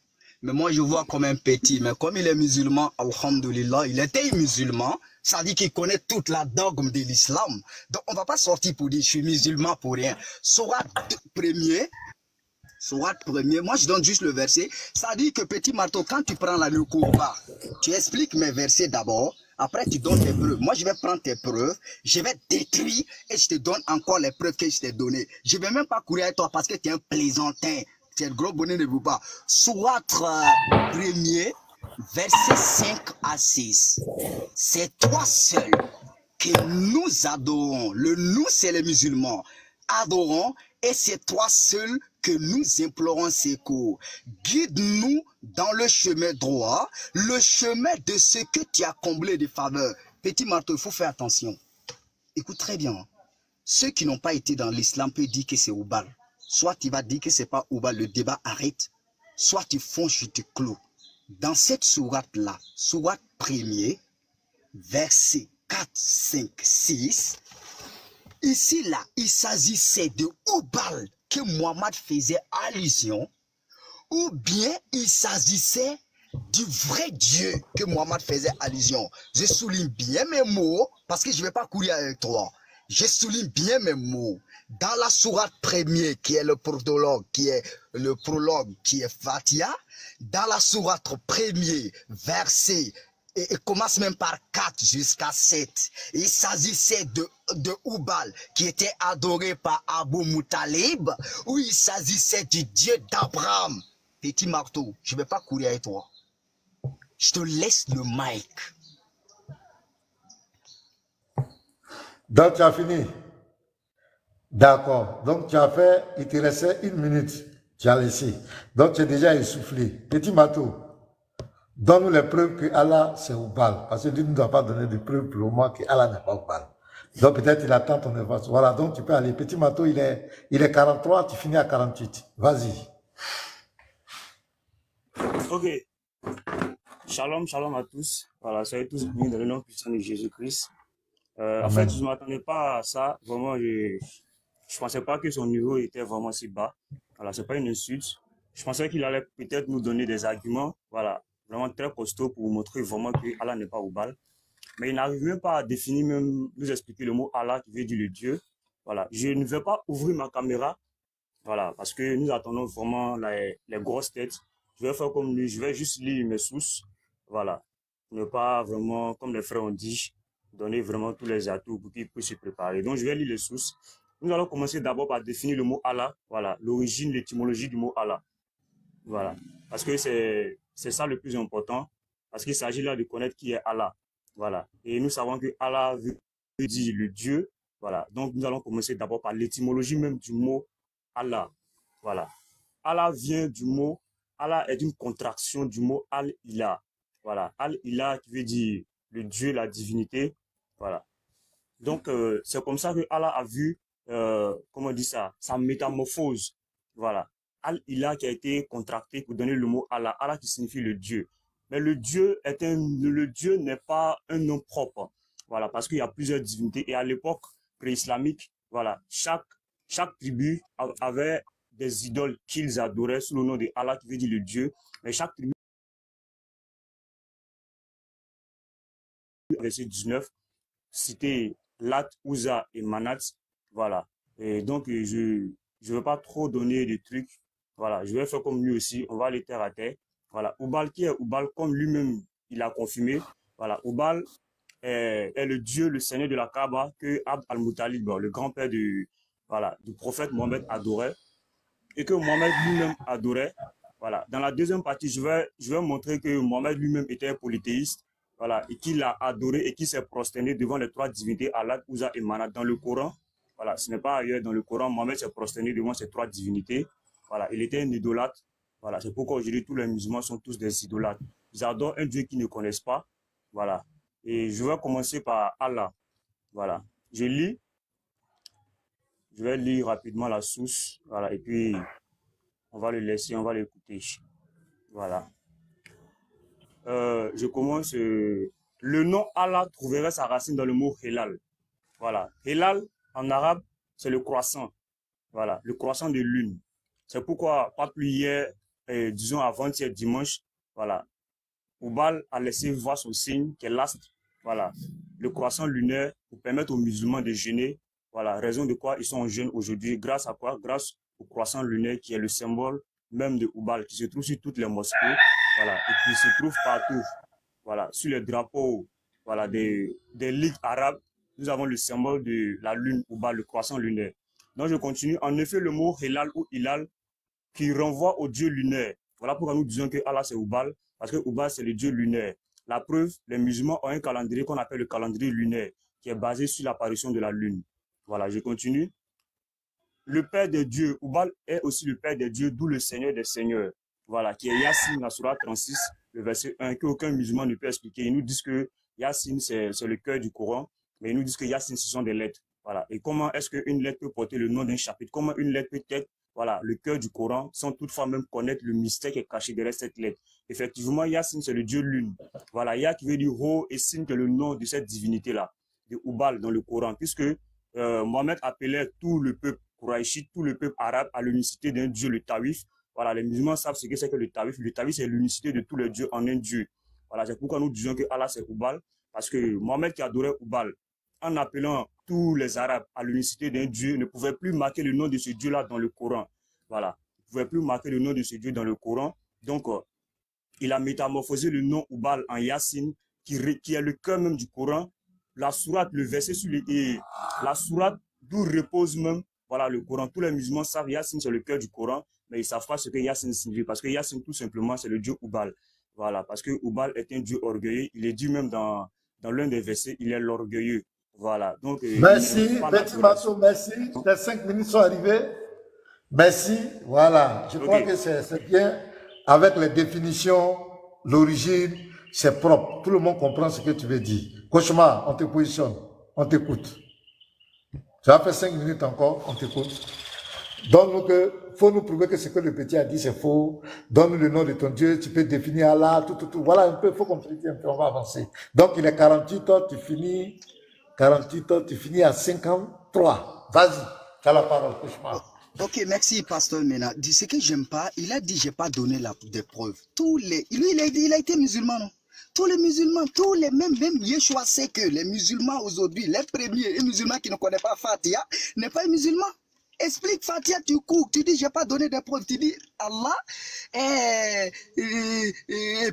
Mais moi, je vois comme un petit. Mais comme il est musulman, alhamdoulilah, il était musulman. Ça dit qu'il connaît toute la dogme de l'islam. Donc, on ne va pas sortir pour dire je suis musulman pour rien. Sourate premier, moi je donne juste le verset. Ça dit que Petit Marteau, quand tu prends le Coran, tu expliques mes versets d'abord. Après, tu donnes tes preuves. Moi, je vais prendre tes preuves, je vais détruire et je te donne encore les preuves que je t'ai données. Je ne vais même pas courir avec toi parce que tu es un plaisantin. Tu es le gros bonnet, ne veut pas. Sourate premier, versets 5 à 6. C'est toi seul que nous adorons. Le nous, c'est les musulmans. Adorons et c'est toi seul que nous implorons secours. Guide-nous dans le chemin droit, le chemin de ce que tu as comblé de faveur. Petit Marteau, il faut faire attention. Écoute très bien. Ceux qui n'ont pas été dans l'islam peuvent dire que c'est Oubal. Soit tu vas dire que c'est pas Oubal, le débat arrête. Soit tu fonces, je te clôt. Dans cette sourate-là, sourate premier, verset 4, 5, 6, ici, là, il s'agissait de Oubal que Mohammed faisait allusion, ou bien il s'agissait du vrai Dieu que Mohammed faisait allusion. Je souligne bien mes mots, parce que je ne vais pas courir avec toi. Je souligne bien mes mots. Dans la sourate première, qui est le prologue, qui est Fatiha, dans la sourate premier, verset, et commence même par 4 jusqu'à 7. Il s'agissait de Oubal, qui était adoré par Abu Moutalib, ou il s'agissait du Dieu d'Abraham. Petit Marteau, je ne vais pas courir avec toi. Je te laisse le mic. Donc, tu as fini. D'accord. Donc, tu as fait, il te restait 1 minute. Tu as laissé. Donc, tu es déjà essoufflé. Petit Marteau, donne-nous les preuves que Allah c'est Oubal. Parce que Dieu ne doit pas donner de preuves pour le moment que Allah n'est pas Oubal. Donc, peut-être il attend ton évasion. Voilà, donc tu peux aller. Petit Marteau, il est 43, tu finis à 48. Vas-y. Ok. Shalom, shalom à tous. Voilà, soyez tous bénis dans le nom puissant de Jésus-Christ. En fait, je ne m'attendais pas à ça. Vraiment, je pensais pas que son niveau était vraiment si bas. Voilà, c'est pas une insulte. Je pensais qu'il allait peut-être nous donner des arguments, voilà, vraiment très costauds pour montrer vraiment que Allah n'est pas Oubal. Mais il n'arrive même pas à définir, même nous expliquer le mot Allah qui veut dire le Dieu. Voilà, je ne vais pas ouvrir ma caméra, voilà, parce que nous attendons vraiment les grosses têtes. Je vais faire comme lui, je vais juste lire mes sources, voilà, ne pas vraiment, comme les frères ont dit, donner vraiment tous les atouts pour qu'ils puissent se préparer. Donc, je vais lire les sources. Nous allons commencer d'abord par définir le mot Allah, voilà, l'origine, l'étymologie du mot Allah. Voilà, parce que c'est ça le plus important, parce qu'il s'agit là de connaître qui est Allah. Voilà, et nous savons que Allah veut dire le Dieu. Voilà, donc nous allons commencer d'abord par l'étymologie même du mot Allah. Voilà, Allah vient du mot, Allah est une contraction du mot Al-Ilah. Voilà, Al-Ilah qui veut dire le Dieu, la divinité. Voilà, donc c'est comme ça que Allah a vu, comment on dit ça, sa métamorphose. Voilà. Al-Ilah qui a été contracté pour donner le mot Allah. Allah qui signifie le Dieu. Mais le Dieu n'est pas un nom propre. Voilà, parce qu'il y a plusieurs divinités. Et à l'époque, pré-islamique, voilà, chaque tribu avait des idoles qu'ils adoraient sous le nom de Allah, qui veut dire le Dieu. Mais chaque tribu, verset 19, cité Lat, Uzza et Manat. Voilà. Et donc, je ne veux pas trop donner de trucs. Voilà. Je vais faire comme lui aussi. On va aller terre à terre. Voilà. Oubal, qui est Oubal, comme lui-même, il a confirmé. Voilà. Oubal est le Dieu, le Seigneur de la Kaaba, que Abd al-Muttalib, le grand-père du prophète Mohammed, adorait. Et que Mohammed lui-même adorait. Voilà. Dans la deuxième partie, je vais montrer que Mohammed lui-même était polythéiste. Voilà, et qu'il a adoré et qu'il s'est prosterné devant les trois divinités, Allah, Uzza et Manat. Dans le Coran, voilà, ce n'est pas ailleurs, dans le Coran, Mohammed s'est prosterné devant ces trois divinités. Voilà, il était un idolâtre. Voilà, c'est pourquoi aujourd'hui tous les musulmans sont tous des idolâtres. Ils adorent un Dieu qu'ils ne connaissent pas. Voilà, et je vais commencer par Allah. Voilà, je vais lire rapidement la source. Voilà, et puis on va le laisser, on va l'écouter. Voilà. Je commence. Le nom Allah trouverait sa racine dans le mot Hilal. Voilà. Hilal, en arabe, c'est le croissant. Voilà. Le croissant de lune. C'est pourquoi, pas plus hier, disons avant-hier dimanche, voilà. Oubal a laissé voir son signe, qui est l'astre. Voilà. Le croissant lunaire pour permettre aux musulmans de jeûner. Voilà. Raison de quoi ils sont en jeûne aujourd'hui. Grâce à quoi? Grâce au croissant lunaire qui est le symbole même de Oubal, qui se trouve sur toutes les mosquées. Voilà, et qui se trouve partout. Voilà, sur les drapeaux, voilà, des ligues arabes, nous avons le symbole de la lune ou bas, le croissant lunaire. Donc je continue. En effet, le mot Hilal ou Hilal qui renvoie au dieu lunaire. Voilà pourquoi nous disons que Allah c'est Oubal, parce que Oubal c'est le dieu lunaire. La preuve, les musulmans ont un calendrier qu'on appelle le calendrier lunaire, qui est basé sur l'apparition de la lune. Voilà, je continue. Le père des dieux, Oubal est aussi le père des dieux, d'où le Seigneur des seigneurs. Voilà, qui est Yassine, la sourate 36, le verset 1, qu'aucun musulman ne peut expliquer. Ils nous disent que Yassine, c'est le cœur du Coran, mais ils nous disent que Yassine, ce sont des lettres. Voilà. Et comment est-ce qu'une lettre peut porter le nom d'un chapitre? Comment une lettre peut être, voilà, le cœur du Coran, sans toutefois même connaître le mystère qui est caché derrière cette lettre? Effectivement, Yassine, c'est le dieu lune. Voilà, Ya qui veut dire Ho et Sin, qui est le nom de cette divinité-là, de Oubal dans le Coran, puisque Mohammed appelait tout le peuple Quraïchite, tout le peuple arabe à l'unicité d'un dieu, le Tawif. Voilà, les musulmans savent ce que c'est que le Tawif. Le Tawif, c'est l'unicité de tous les dieux en un dieu. Voilà, c'est pourquoi nous disons que Allah, c'est Oubal. Parce que Mohammed qui adorait Oubal, en appelant tous les Arabes à l'unicité d'un dieu, ne pouvait plus marquer le nom de ce dieu-là dans le Coran. Voilà, il ne pouvait plus marquer le nom de ce dieu dans le Coran. Donc, il a métamorphosé le nom Oubal en Yassine, qui est le cœur même du Coran. La sourate, le verset sur la sourate d'où repose même, voilà, le Coran. Tous les musulmans savent Yassine, c'est le cœur du Coran. Mais ils ne savent pas ce que Yassine signifie, parce que Yassine, tout simplement, c'est le dieu Oubal. Voilà, parce que Oubal est un dieu orgueilleux. Il est dit même dans l'un des versets, il est l'orgueilleux. Voilà, donc... merci, petit Masso, merci. Les 5 minutes sont arrivées. Merci, voilà. Je crois que c'est bien. Avec les définitions, l'origine, c'est propre. Tout le monde comprend ce que tu veux dire. Cauchemar, on te positionne, on t'écoute. Ça fait 5 minutes encore, on t'écoute. Donne-nous que, faut nous prouver que ce que le petit a dit c'est faux. Donne-nous le nom de ton Dieu, tu peux définir Allah, tout. Voilà un peu, faut compléter un peu, on va avancer. Donc il est 48 heures, tu finis à 53. Vas-y, tu as la parole, cauchemar. Ok, merci, pasteur Mena. Dis ce que j'aime pas, il a dit j'ai pas donné des preuves. Lui, il a été musulman, non? Tous les musulmans, même Yeshua sait que les musulmans aujourd'hui, les premiers musulmans qui ne connaissent pas Fatiha, n'est pas un musulman. Explique Fatiha, tu cours, tu dis j'ai pas donné de preuves, tu dis Allah, et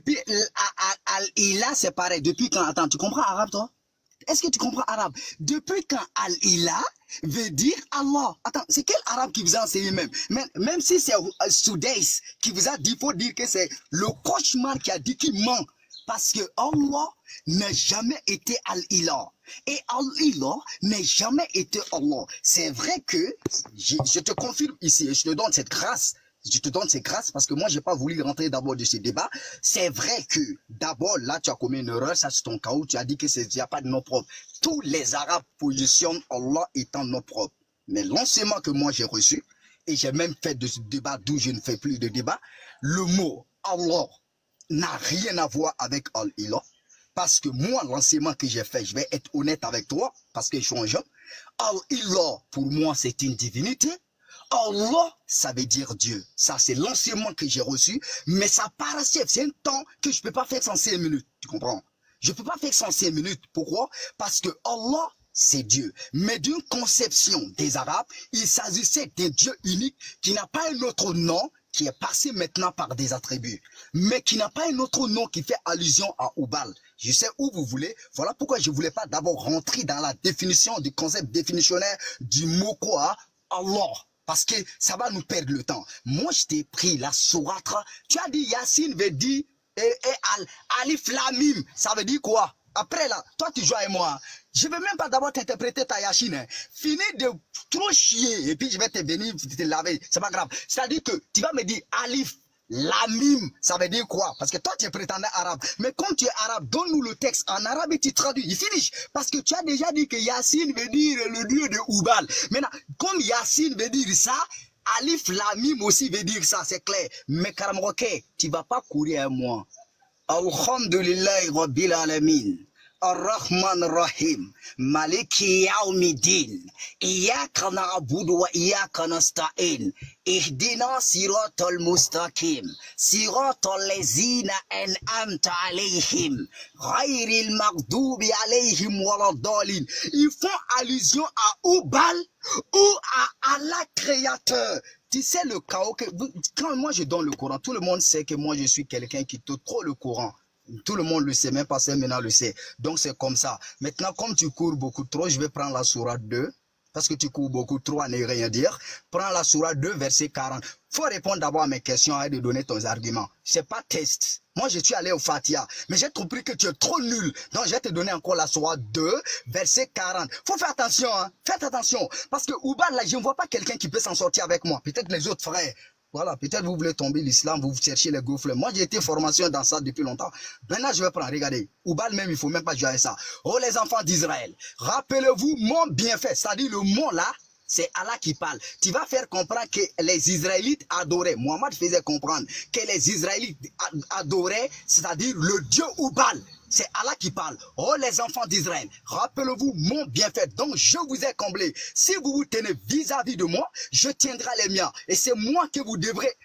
puis Al-Ilah c'est pareil. Depuis quand, attends, tu comprends arabe toi? Est-ce que tu comprends arabe? Depuis quand Al-Ilah veut dire Allah? Attends, c'est quel arabe qui vous a enseigné même si c'est Soudais qui vous a dit, il faut dire que c'est le cauchemar qui a dit qu'il ment. Parce que Allah n'a jamais été Al-Ilah. Et Al-Ilah n'a jamais été Allah. C'est vrai que, je te confirme ici, je te donne cette grâce. Je te donne cette grâce parce que moi, je n'ai pas voulu rentrer d'abord de ce débat. C'est vrai que, d'abord, là, tu as commis une erreur, ça c'est ton cas où tu as dit qu'il n'y a pas de nom propre. Tous les Arabes positionnent Allah étant nom propre. Mais l'enseignement que moi j'ai reçu, et j'ai même fait de ce débat d'où je ne fais plus de débat, le mot Allah n'a rien à voir avec Al-Ilah. Parce que moi, l'enseignement que j'ai fait, je vais être honnête avec toi, parce que je suis un jeune. Allah, pour moi, c'est une divinité. Allah, ça veut dire Dieu. Ça, c'est l'enseignement que j'ai reçu. Mais ça paraît, c'est un temps que je ne peux pas faire 105 minutes. Tu comprends? Je ne peux pas faire 105 minutes. Pourquoi? Parce que Allah, c'est Dieu. Mais d'une conception des Arabes, il s'agissait d'un Dieu unique qui n'a pas un autre nom, qui est passé maintenant par des attributs, mais qui n'a pas un autre nom qui fait allusion à Oubal. Je sais où vous voulez. Voilà pourquoi je ne voulais pas d'abord rentrer dans la définition du concept définitionnaire du mot quoi, Allah. Parce que ça va nous perdre le temps. Moi, je t'ai pris la sourate. Tu as dit Yassine veut dire Alif Lamim. Ça veut dire quoi? Après là, toi tu joues avec moi. Je ne vais même pas d'abord t'interpréter ta Yachine. Hein. Finis de trop chier et puis je vais te venir te laver. C'est pas grave. C'est-à-dire que tu vas me dire Alif Lamim. Ça veut dire quoi? Parce que toi tu es prétendant arabe. Mais comme tu es arabe, donne-nous le texte en arabe et tu traduis. Il finit. Parce que tu as déjà dit que Yassine veut dire le dieu de Oubal. Maintenant, comme Yassine veut dire ça, Alif Lamim aussi veut dire ça, c'est clair. Mais Karamroke, tu ne vas pas courir à moi. Alhamdulillahi Rabbil Alamin. Ar-Rahman Rahim. Maliki Yawmiddin. Iyaka na'budu wa iyaka nasta'in. Ihdina siratal mustaqim. Siratal ladzina an'amta alayhim. Ghayril maghdubi alayhim waladdallin. Ils font allusion à Oubal ou à Allah créateur. Tu sais le chaos que quand moi je donne le Coran, tout le monde sait que moi je suis quelqu'un qui te trop le Coran. Tout le monde le sait, même pas ça maintenant le sait. Donc c'est comme ça. Maintenant, comme tu cours beaucoup trop, je vais prendre la sourate 2. Parce que tu cours beaucoup trop à ne rien dire. Prends la sourate 2, verset 40. Faut répondre d'abord à mes questions et de donner ton argument. C'est pas test. Moi, je suis allé au Fatiha. Mais j'ai compris que tu es trop nul. Donc, je vais te donner encore la sourate 2, verset 40. Faut faire attention, hein. Faites attention. Parce que Oubal, là, je ne vois pas quelqu'un qui peut s'en sortir avec moi. Peut-être les autres frères. Voilà, peut-être vous voulez tomber l'islam, vous cherchez les gouffres. Moi, j'ai été formation dans ça depuis longtemps. Maintenant, je vais prendre, regardez. Oubal même, il ne faut même pas jouer à ça. Oh, les enfants d'Israël, rappelez-vous mon bienfait. C'est-à-dire le mot là, c'est Allah qui parle. Tu vas faire comprendre que les Israélites adoraient. Mohammed faisait comprendre que les Israélites adoraient, c'est-à-dire le Dieu Oubal. C'est Allah qui parle. Oh les enfants d'Israël, rappelez-vous mon bienfait. Donc je vous ai comblé. Si vous vous tenez vis-à-vis de moi, je tiendrai les miens. Et c'est moi que vous devrez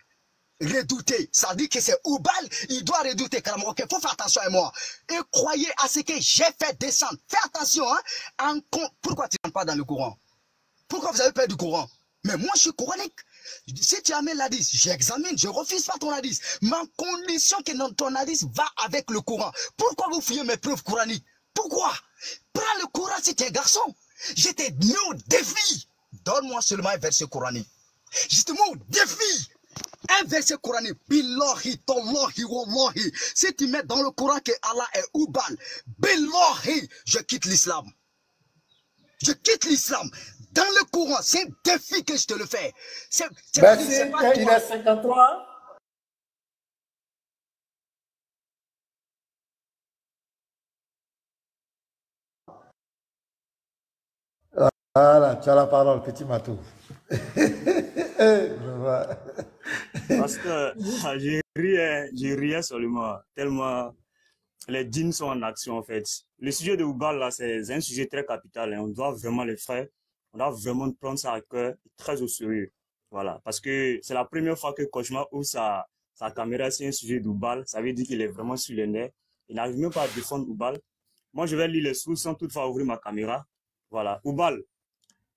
redouter. Ça dit que c'est Oubal, il doit redouter. Ok, faut faire attention à moi. Et croyez à ce que j'ai fait descendre. Fais attention, hein. Pourquoi tu n'entres pas dans le courant? Pourquoi vous avez peur du courant? Mais moi je suis coranique. Si tu amènes l'hadith, j'examine, je refuse pas ton hadith. Ma condition que ton hadith va avec le Coran. Pourquoi vous fuyez mes preuves coraniques? Pourquoi? Prends le Coran si tu es garçon. Je t'ai mis au défi. Donne-moi seulement un verset coranique. Je te mets au défi. Un verset coranique. Billahi, tallahi, wallahi. Si tu mets dans le Coran que Allah est Oubal, billahi, je quitte l'islam. Je quitte l'islam. Dans le courant, c'est un défi que je te le fais. Merci, il a 53. Voilà, tu as la parole, petit Matou. Parce que je riais seulement, tellement les djinns sont en action en fait. Le sujet de Oubal, là, c'est un sujet très capital. Hein. On doit vraiment les faire. On doit vraiment prendre ça à cœur, très au sérieux. Voilà. Parce que c'est la première fois que Cauchemar ouvre sa caméra sur un sujet d'Oubal. Ça veut dire qu'il est vraiment sur les nerfs. Il n'arrive même pas à défendre Oubal. Moi, je vais lire les sources sans toutefois ouvrir ma caméra. Voilà. Oubal.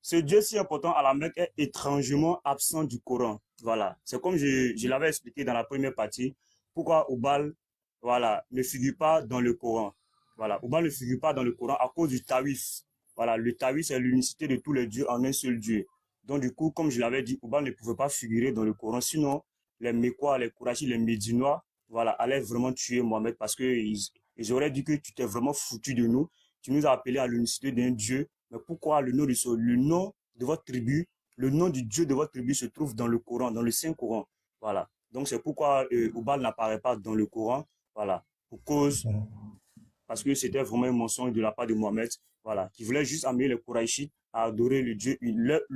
Ce Dieu si important à la Mecque est étrangement absent du Coran. Voilà. C'est comme je l'avais expliqué dans la première partie. Pourquoi Oubal, voilà, ne figure pas dans le Coran. Voilà. Oubal ne figure pas dans le Coran à cause du Tawif. Voilà, le Tawif, c'est l'unicité de tous les dieux en un seul Dieu. Donc, du coup, comme je l'avais dit, Oubal ne pouvait pas figurer dans le Coran. Sinon, les Mécois, les Kourachis, les Médinois, voilà, allaient vraiment tuer Mohamed parce qu'ils auraient dit que tu t'es vraiment foutu de nous. Tu nous as appelés à l'unicité d'un Dieu. Mais pourquoi le nom de votre tribu, le nom du Dieu de votre tribu se trouve dans le Coran, dans le Saint-Coran. Voilà. Donc, c'est pourquoi Oubal n'apparaît pas dans le Coran. Voilà. Parce que c'était vraiment un mensonge de la part de Mohamed. Voilà, qui voulait juste amener les Kourachites à adorer le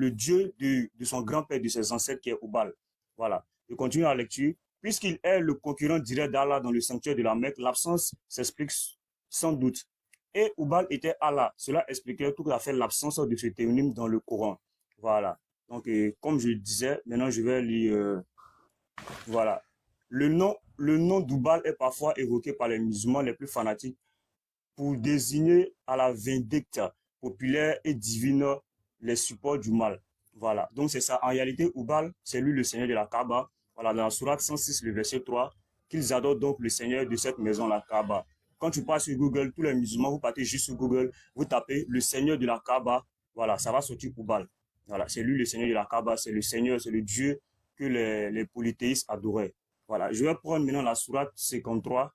Dieu de son grand-père, de ses ancêtres, qui est Oubal. Voilà, je continue la lecture. Puisqu'il est le concurrent direct d'Allah dans le sanctuaire de la Mecque, l'absence s'explique sans doute. Et Oubal était Allah. Cela expliquait tout à fait l'absence de ce théonyme dans le Coran. Voilà. Donc, comme je le disais, maintenant je vais lire. Voilà. Le nom d'Oubal est parfois évoqué par les musulmans les plus fanatiques pour désigner à la vindicte populaire et divine les supports du mal. Voilà. Donc, c'est ça. En réalité, Oubal, c'est lui le Seigneur de la Kaaba. Voilà, dans la sourate 106, le verset 3, qu'ils adorent donc le Seigneur de cette maison, la Kaaba. Quand tu passes sur Google, tous les musulmans, vous partez juste sur Google, vous tapez le Seigneur de la Kaaba. Voilà, ça va sortir Oubal. Voilà, c'est lui le Seigneur de la Kaaba, c'est le Seigneur, c'est le Dieu que les polythéistes adoraient. Voilà, je vais prendre maintenant la sourate 53,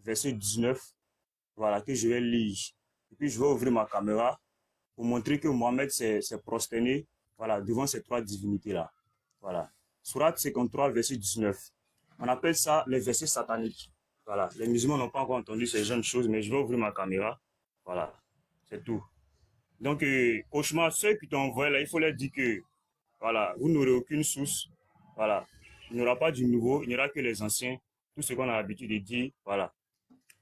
verset 19, voilà, que je vais lire. Et puis je vais ouvrir ma caméra pour montrer que Mohammed s'est prosterné, voilà, devant ces trois divinités-là. Voilà. Sourate 53, verset 19. On appelle ça les versets sataniques. Voilà. Les musulmans n'ont pas encore entendu ces jeunes choses, mais je vais ouvrir ma caméra. Voilà. C'est tout. Donc, cauchemar, ceux qui t'ont envoyé là, il faut leur dire que, voilà, vous n'aurez aucune source. Voilà. Il n'y aura pas du nouveau, il n'y aura que les anciens. Tout ce qu'on a l'habitude de dire. Voilà.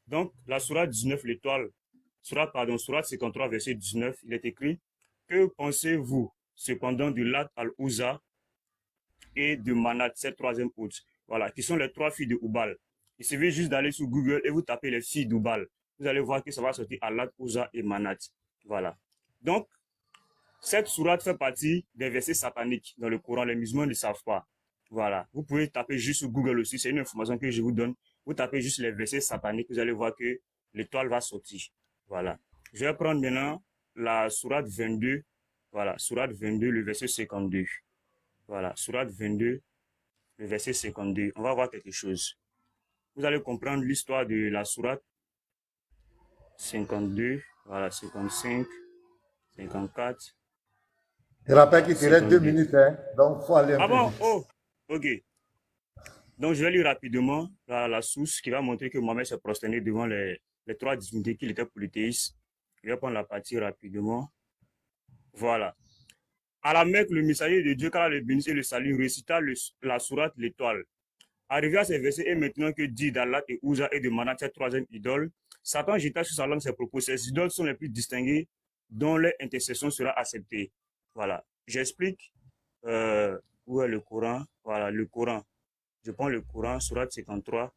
Donc, la sourate 19, l'étoile, sourate 53, verset 19, il est écrit: que pensez-vous cependant de Lat al-Uzza et de Manat, cette troisième hôte, voilà, qui sont les trois filles de Oubal. Il suffit juste d'aller sur Google et vous tapez les filles d'Oubal. Vous allez voir que ça va sortir Lat, Uzza et Manat. Voilà. Donc, cette sourate fait partie des versets sataniques dans le Coran. Les musulmans ne savent pas. Voilà. Vous pouvez taper juste sur Google aussi. C'est une information que je vous donne. Vous tapez juste les versets sataniques. Vous allez voir que l'étoile va sortir. Voilà. Je vais prendre maintenant la sourate 22. Voilà. Sourate 22, le verset 52. Voilà. Sourate 22, le verset 52. On va voir quelque chose. Vous allez comprendre l'histoire de la sourate 52. Voilà. 55, 54. Je rappelle qu'il te reste 2 minutes, hein, donc il faut aller un peu bon? vite. Oh, ok. Donc, je vais lire rapidement la source qui va montrer que Mohammed s'est prosterné devant les trois divinités qu'il était polythéiste. Je vais prendre la partie rapidement. Voilà. À la Mecque, le messager de Dieu, car le bénisse et le salut, récita la sourate l'étoile. Arrivé à ces versets, et maintenant que dit d'Allah et Uzza et de Manat, cette troisième idole, Satan jeta sur sa langue ses propos. Ces idoles sont les plus distinguées, dont leur intercession sera acceptée. Voilà. J'explique où est le Coran. Voilà, le Coran. Je prends le Coran, sourate 53,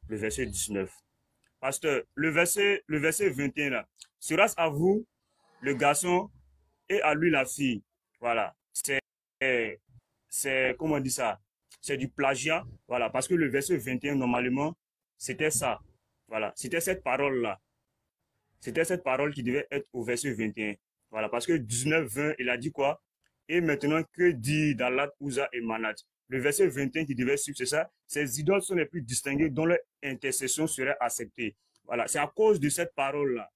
le verset 19. Pasteur, le verset 21 là. Sera à vous, le garçon, et à lui la fille. Voilà. C'est comment on dit ça? C'est du plagiat. Voilà. Parce que le verset 21, normalement, c'était ça. Voilà. C'était cette parole-là. C'était cette parole qui devait être au verset 21. Voilà. Parce que 19, 20, il a dit quoi? Et maintenant, que dit d'Allah, Uzza et Manat? Le verset 21 qui devait suivre, c'est ça. Ces idoles sont les plus distinguées, dont leur intercession serait acceptée. Voilà. C'est à cause de cette parole-là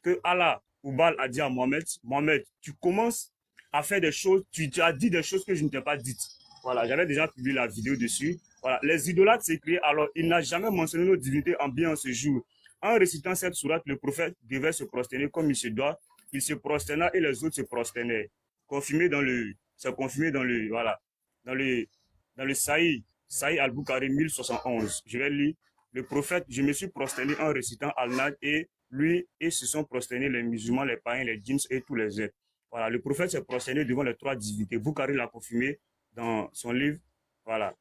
que Allah, Oubal, a dit à Mohammed, Mohammed, tu commences à faire des choses, tu as dit des choses que je ne t'ai pas dites. Voilà. J'avais déjà publié la vidéo dessus. Voilà. Les idolâtres s'écrient, alors il n'a jamais mentionné nos divinités en bien en ce jour. En récitant cette sourate, le prophète devait se prosterner comme il se doit. Il se prosterna et les autres se prosternaient. Confirmé dans le, c'est confirmé dans le, voilà, dans le Sahih al-Bukhari 1071. Je vais lire. Le prophète, je me suis prosterné en récitant Al-Nad et lui et se sont prosternés les musulmans, les païens, les djinns et tous les êtres. Voilà, le prophète s'est prosterné devant les trois divinités. Bukhari l'a confirmé dans son livre. Voilà,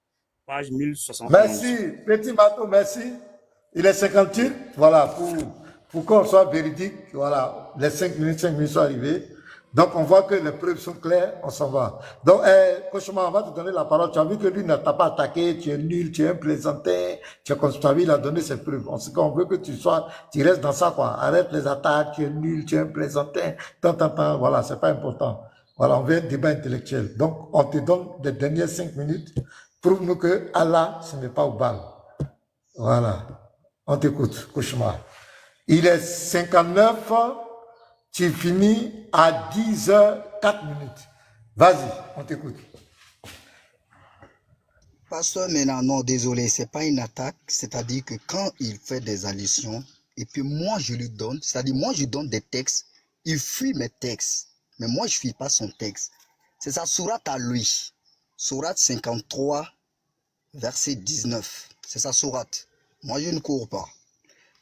page 1071. Merci, petit bateau, merci. Il est 58, voilà, pour qu'on soit véridique, voilà, les 5 minutes sont arrivées. Donc, on voit que les preuves sont claires, on s'en va. Donc, Cauchemar, on va te donner la parole. Tu as vu que lui ne t'a pas attaqué, tu es nul, tu es un plaisantin, tu as construit, il a donné ses preuves. On veut que tu restes dans ça, quoi. Arrête les attaques, tu es nul, tu es un plaisantin, voilà, c'est pas important. Voilà, on veut un débat intellectuel. Donc, on te donne les dernières 5 minutes. Prouve-nous que Allah, ce n'est pas au bal. Voilà. On t'écoute, Cauchemar. Il est 59 ans. Tu finis à 10h04. Vas-y, on t'écoute. Pasteur, maintenant, non, désolé, c'est pas une attaque. C'est-à-dire que quand il fait des allusions, et puis moi je lui donne, c'est-à-dire moi je donne des textes, il fuit mes textes, mais moi je fuis pas son texte. C'est sa sourate à lui. Sourate 53, verset 19. C'est sa sourate. Moi je ne cours pas.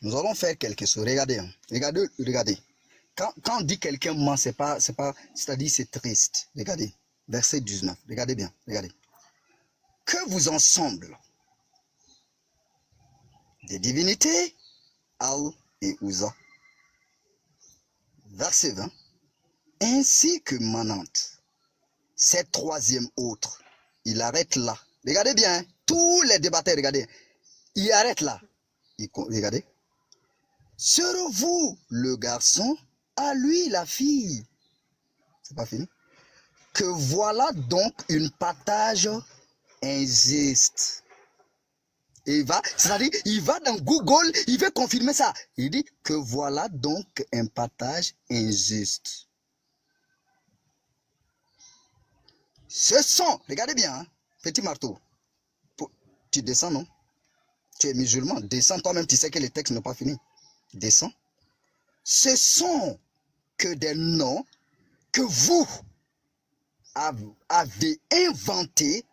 Nous allons faire quelque chose. Regardez, hein. Regardez. Quand on dit quelqu'un ment, c'est-à-dire c'est triste. Regardez, verset 19. Regardez bien, regardez. Que vous ensemble, des divinités, Al et Uza. Verset 20. Ainsi que Manante, cette troisième autre, il arrête là. Regardez bien, hein. Tous les débatteurs, regardez. Il arrête là. Regardez. Sur vous, le garçon, à lui, la fille. C'est pas fini. Que voilà donc une partage injuste. C'est-à-dire, il va dans Google, il veut confirmer ça. Il dit que voilà donc un partage injuste. Ce sont, regardez bien, hein, petit marteau. Tu descends, non? Tu es musulman, descends toi-même, tu sais que le texte n'est pas fini. Descends. Ce sont que des noms que vous avez inventés,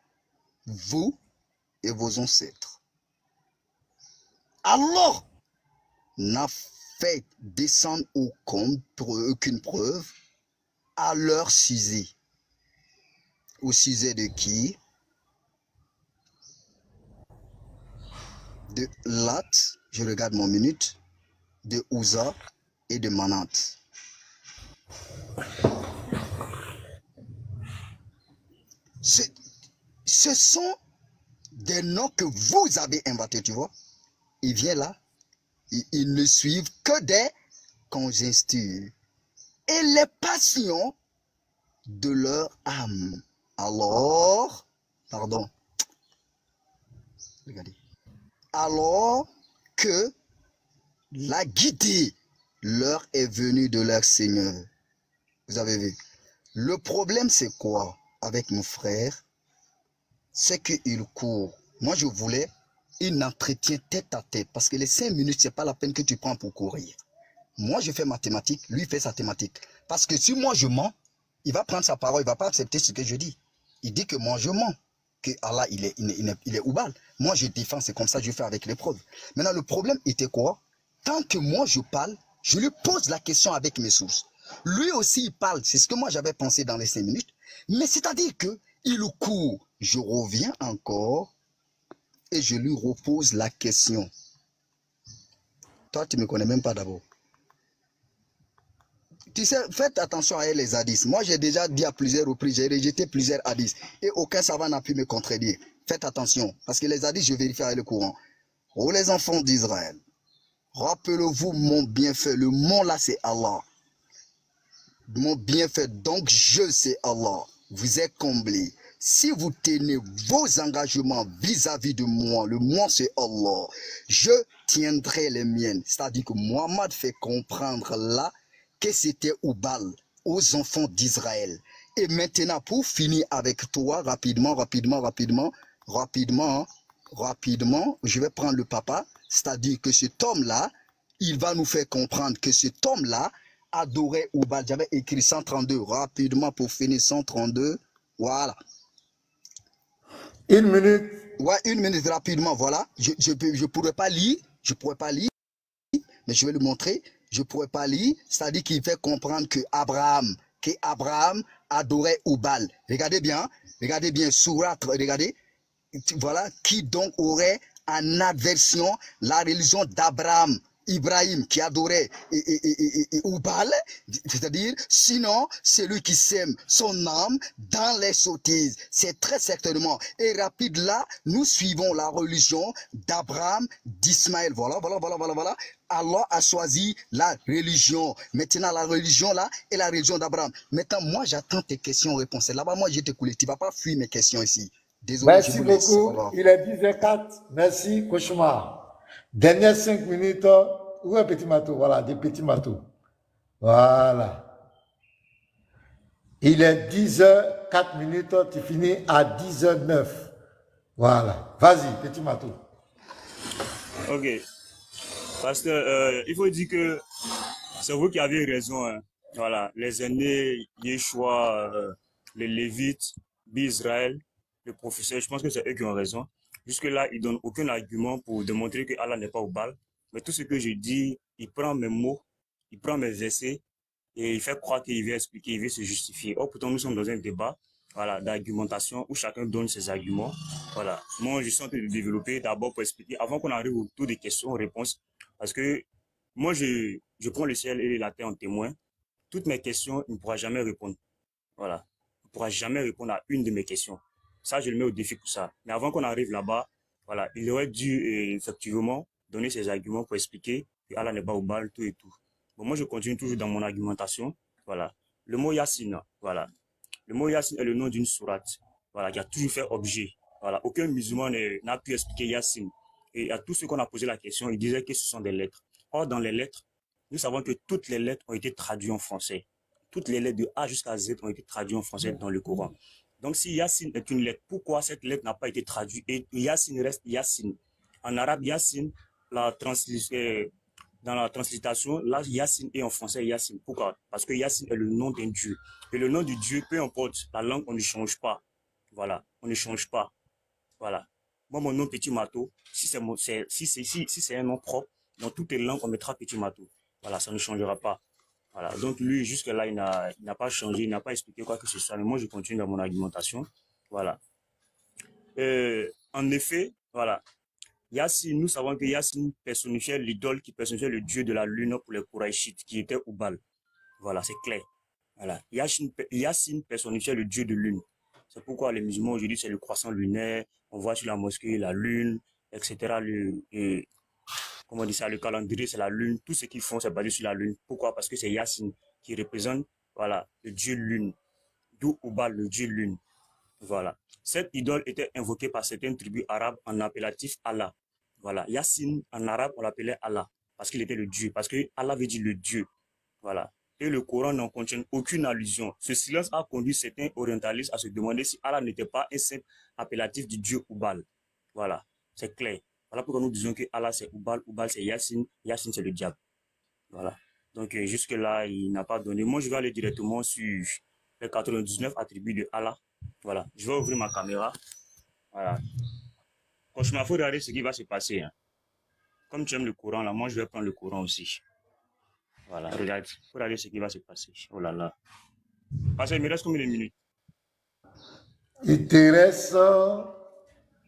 vous et vos ancêtres. Alors, n'a fait descendre aucune preuve à leur sujet. Au sujet de qui? De Lat, je regarde mon minute, de Uza et de Manat. Ce sont des noms que vous avez inventés, tu vois. Ils viennent là, ils ne suivent que des conjonctures et les passions de leur âme. Alors, pardon, regardez. Alors que la guidée leur est venue de leur Seigneur. Vous avez vu. Le problème, c'est quoi avec mon frère? C'est qu'il court. Moi, je voulais un entretien tête à tête. Parce que les 5 minutes, ce n'est pas la peine que tu prends pour courir. Moi, je fais mathématiques, lui fait sa thématique. Parce que si moi, je mens, il va prendre sa parole, il ne va pas accepter ce que je dis. Il dit que moi, je mens. Que Allah, il est oubal. Moi, je défends, c'est comme ça que je fais avec les preuves. Maintenant, le problème était quoi? Tant que moi, je parle, je lui pose la question avec mes sources. Lui aussi, il parle. C'est ce que moi, j'avais pensé dans les 5 minutes. Mais c'est-à-dire que il court. Je reviens encore et je lui repose la question. Toi, tu ne me connais même pas d'abord. Tu sais, faites attention à les hadiths. Moi, j'ai déjà dit à plusieurs reprises, j'ai rejeté plusieurs hadiths. Et aucun savant n'a pu me contredire. Faites attention, parce que les hadiths, je vérifie avec le courant. Oh, les enfants d'Israël, rappelez-vous mon bienfait. Le mot là, c'est Allah. Mon bienfait, donc je, c'est Allah. Vous êtes comblés. Si vous tenez vos engagements vis-à-vis de moi, le moi c'est Allah, je tiendrai les miennes. C'est-à-dire que Muhammad fait comprendre là que c'était Oubal, aux enfants d'Israël. Et maintenant, pour finir avec toi, rapidement, je vais prendre le papa, c'est-à-dire que cet homme-là, il va nous faire comprendre que cet homme-là adorait Oubal. J'avais écrit 132, rapidement pour finir 132, voilà. 1 minute. Ouais, 1 minute rapidement, voilà. Je pourrais pas lire, mais je vais le montrer. Je pourrais pas lire, c'est-à-dire qu'il fait comprendre que Abraham adorait Oubal. Regardez bien, Surat, regardez. Voilà, qui donc aurait en aversion la religion d'Abraham. Ibrahim qui adorait Oubal, c'est-à-dire, sinon, celui qui sème son âme dans les sottises. C'est très certainement. Et rapide là, nous suivons la religion d'Abraham, d'Ismaël. Voilà. Allah a choisi la religion. Maintenant, la religion là est la religion d'Abraham. Maintenant, moi, j'attends tes questions-réponses. Là-bas, moi, je t'ai coulé. Tu ne vas pas fuir mes questions ici. Désolé, Merci je vous laisse. beaucoup. Il est 10h04. Merci, Cauchemar. Dernière 5 minutes. Où est petit matou? Voilà, des petits matous. Voilà. Il est 10h04. Tu finis à 10h09. Voilà. Vas-y, petit matou. Ok. Parce que il faut dire que c'est vous qui avez raison. Hein. Voilà. Les aînés, Yeshua, les Lévites, Israël, le professeur, je pense que c'est eux qui ont raison. Jusque-là, ils ne donnent aucun argument pour démontrer que Allah n'est pas au bal. Mais tout ce que je dis, il prend mes mots, il prend mes versets et il fait croire qu'il veut expliquer, il veut se justifier. Or, pourtant, nous sommes dans un débat, voilà, d'argumentation où chacun donne ses arguments. Voilà. Moi, je suis en train de développer d'abord pour expliquer, avant qu'on arrive au tour des questions-réponses, parce que moi, je prends le ciel et la terre en témoin. Toutes mes questions, il ne pourra jamais répondre. Voilà. Il ne pourra jamais répondre à une de mes questions. Ça, je le mets au défi pour ça. Mais avant qu'on arrive là-bas, voilà, il aurait dû effectivement donner ses arguments pour expliquer que Allah n'est pas au bal, tout et tout. Bon, moi, je continue toujours dans mon argumentation. Voilà. Le mot Yassine, voilà. Le mot Yassine est le nom d'une sourate, voilà, qui a toujours fait objet. Voilà. Aucun musulman n'a pu expliquer Yassine. Et à tous ceux qu'on a posé la question, ils disaient que ce sont des lettres. Or, dans les lettres, nous savons que toutes les lettres ont été traduites en français. Toutes les lettres de A jusqu'à Z ont été traduites en français dans le Coran. Donc, si Yassine est une lettre, pourquoi cette lettre n'a pas été traduite et Yassine reste Yassine? En arabe, Yassine, dans la translation, là, Yassine est en français Yassine. Pourquoi? Parce que Yassine est le nom d'un Dieu. Et le nom du Dieu, peu importe la langue, on ne change pas. Voilà, on ne change pas. Voilà. Moi, mon nom Petit Mato, si c'est un nom propre, dans toutes les langues, on mettra Petit Mato. Voilà, ça ne changera pas. Voilà. Donc lui, jusque-là, il n'a pas changé, il n'a pas expliqué quoi que ce soit. Mais moi, je continue dans mon argumentation. Voilà. En effet, voilà. Yassine, nous savons que Yassine personnifiait l'idole qui personnifiait le dieu de la lune pour les Kouraïchites, qui était Oubal. Voilà, c'est clair. Voilà. Yassine personnifiait le dieu de lune. C'est pourquoi les musulmans aujourd'hui, c'est le croissant lunaire. On voit sur la mosquée la lune, etc. Comment on dit ça, le calendrier, c'est la lune. Tout ce qu'ils font, c'est basé sur la lune. Pourquoi? Parce que c'est Yassine qui représente, voilà, le dieu lune. D'où Oubal, le dieu lune. Voilà. Cette idole était invoquée par certaines tribus arabes en appellatif Allah. Voilà. Yassine, en arabe, on l'appelait Allah. Parce qu'il était le Dieu. Parce que Allah veut dire le Dieu. Voilà. Et le Coran n'en contient aucune allusion. Ce silence a conduit certains orientalistes à se demander si Allah n'était pas un simple appellatif du Dieu Oubal. Voilà. C'est clair. Voilà pourquoi nous disons que Allah c'est Oubal, Oubal c'est Yassine, Yassine c'est le diable. Voilà. Donc jusque-là, il n'a pas donné. Moi, je vais aller directement sur les 99 attributs de Allah. Voilà, je vais ouvrir ma caméra. Voilà. Franchement, il faut regarder ce qui va se passer. Hein. Comme tu aimes le Coran, là, moi, je vais prendre le Coran aussi. Voilà, regarde. Il faut regarder ce qui va se passer. Oh là là. Parce qu'il me reste combien de minutes? Il te reste...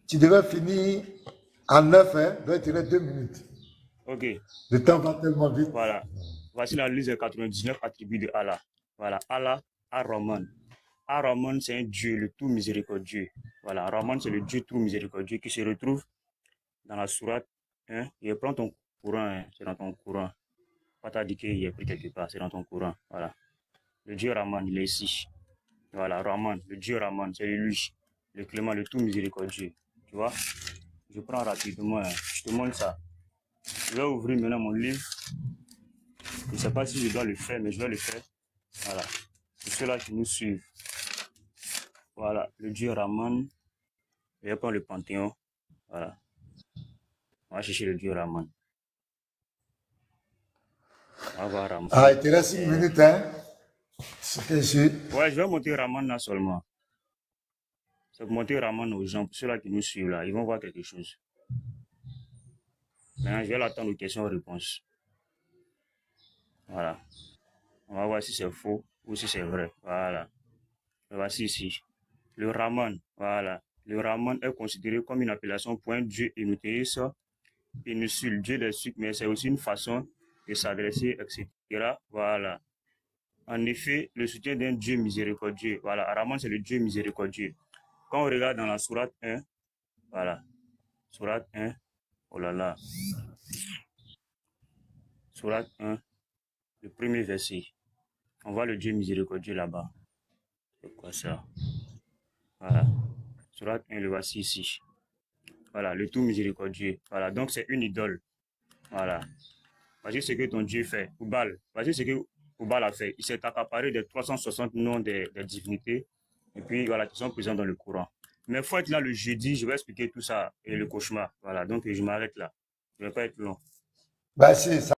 Tu devais finir en 9, hein? Donc il te reste 2 minutes. Ok. Le temps va tellement vite. Voilà. Voici la liste des 99 attributs de Allah. Voilà. Allah, Ar-Rahman. Ar-Rahman, c'est un Dieu, le tout miséricordieux. Voilà, Ar-Rahman, c'est le Dieu tout miséricordieux qui se retrouve dans la sourate. Hein? Et prends ton courant, hein? C'est dans ton courant. Pas t'indiquer, il est pris quelque part, c'est dans ton courant. Voilà. Le Dieu Rahman, il est ici. Voilà, Rahman, le Dieu Rahman, c'est lui. Le clément, le tout miséricordieux. Tu vois? Je prends rapidement, hein. Je te montre ça. Je vais ouvrir maintenant mon livre. Je ne sais pas si je dois le faire, mais je vais le faire. Voilà. C'est ceux-là qui nous suivent. Voilà, le Dieu Rahman. Je vais prendre le Panthéon. Voilà. On va chercher le Dieu Rahman. On va voir Rahman. Ah, il te reste 1 minute, hein? Ouais, je vais monter Rahman là seulement. C'est pour monter Rahman aux gens, pour ceux-là qui nous suivent là. Ils vont voir quelque chose. Maintenant, je vais l'attendre aux questions-réponses. Voilà. On va voir si c'est faux ou si c'est vrai. Voilà. Et voici ici. Le Rahman, voilà. Le Rahman est considéré comme une appellation pour un Dieu énothéiste, péninsule, Dieu des sucres, mais c'est aussi une façon de s'adresser, etc. Voilà. En effet, le soutien d'un Dieu miséricordieux. Voilà. Rahman, c'est le Dieu miséricordieux. Quand on regarde dans la sourate 1, voilà. Sourate 1, oh là là. Sourate 1, le premier verset. On voit le Dieu miséricordieux là-bas. C'est quoi ça? Voilà. Sourate 1, le voici ici. Voilà, le tout miséricordieux. Voilà, donc c'est une idole. Voilà. Voici ce que ton Dieu fait. Oubal. Voici ce que Oubal a fait. Il s'est accaparé des 360 noms des divinités. Et puis, voilà, qui sont présents dans le Coran. Mais il faut être là le jeudi, je vais expliquer tout ça et le cauchemar. Voilà, donc je m'arrête là. Je ne vais pas être long. Bah si, ça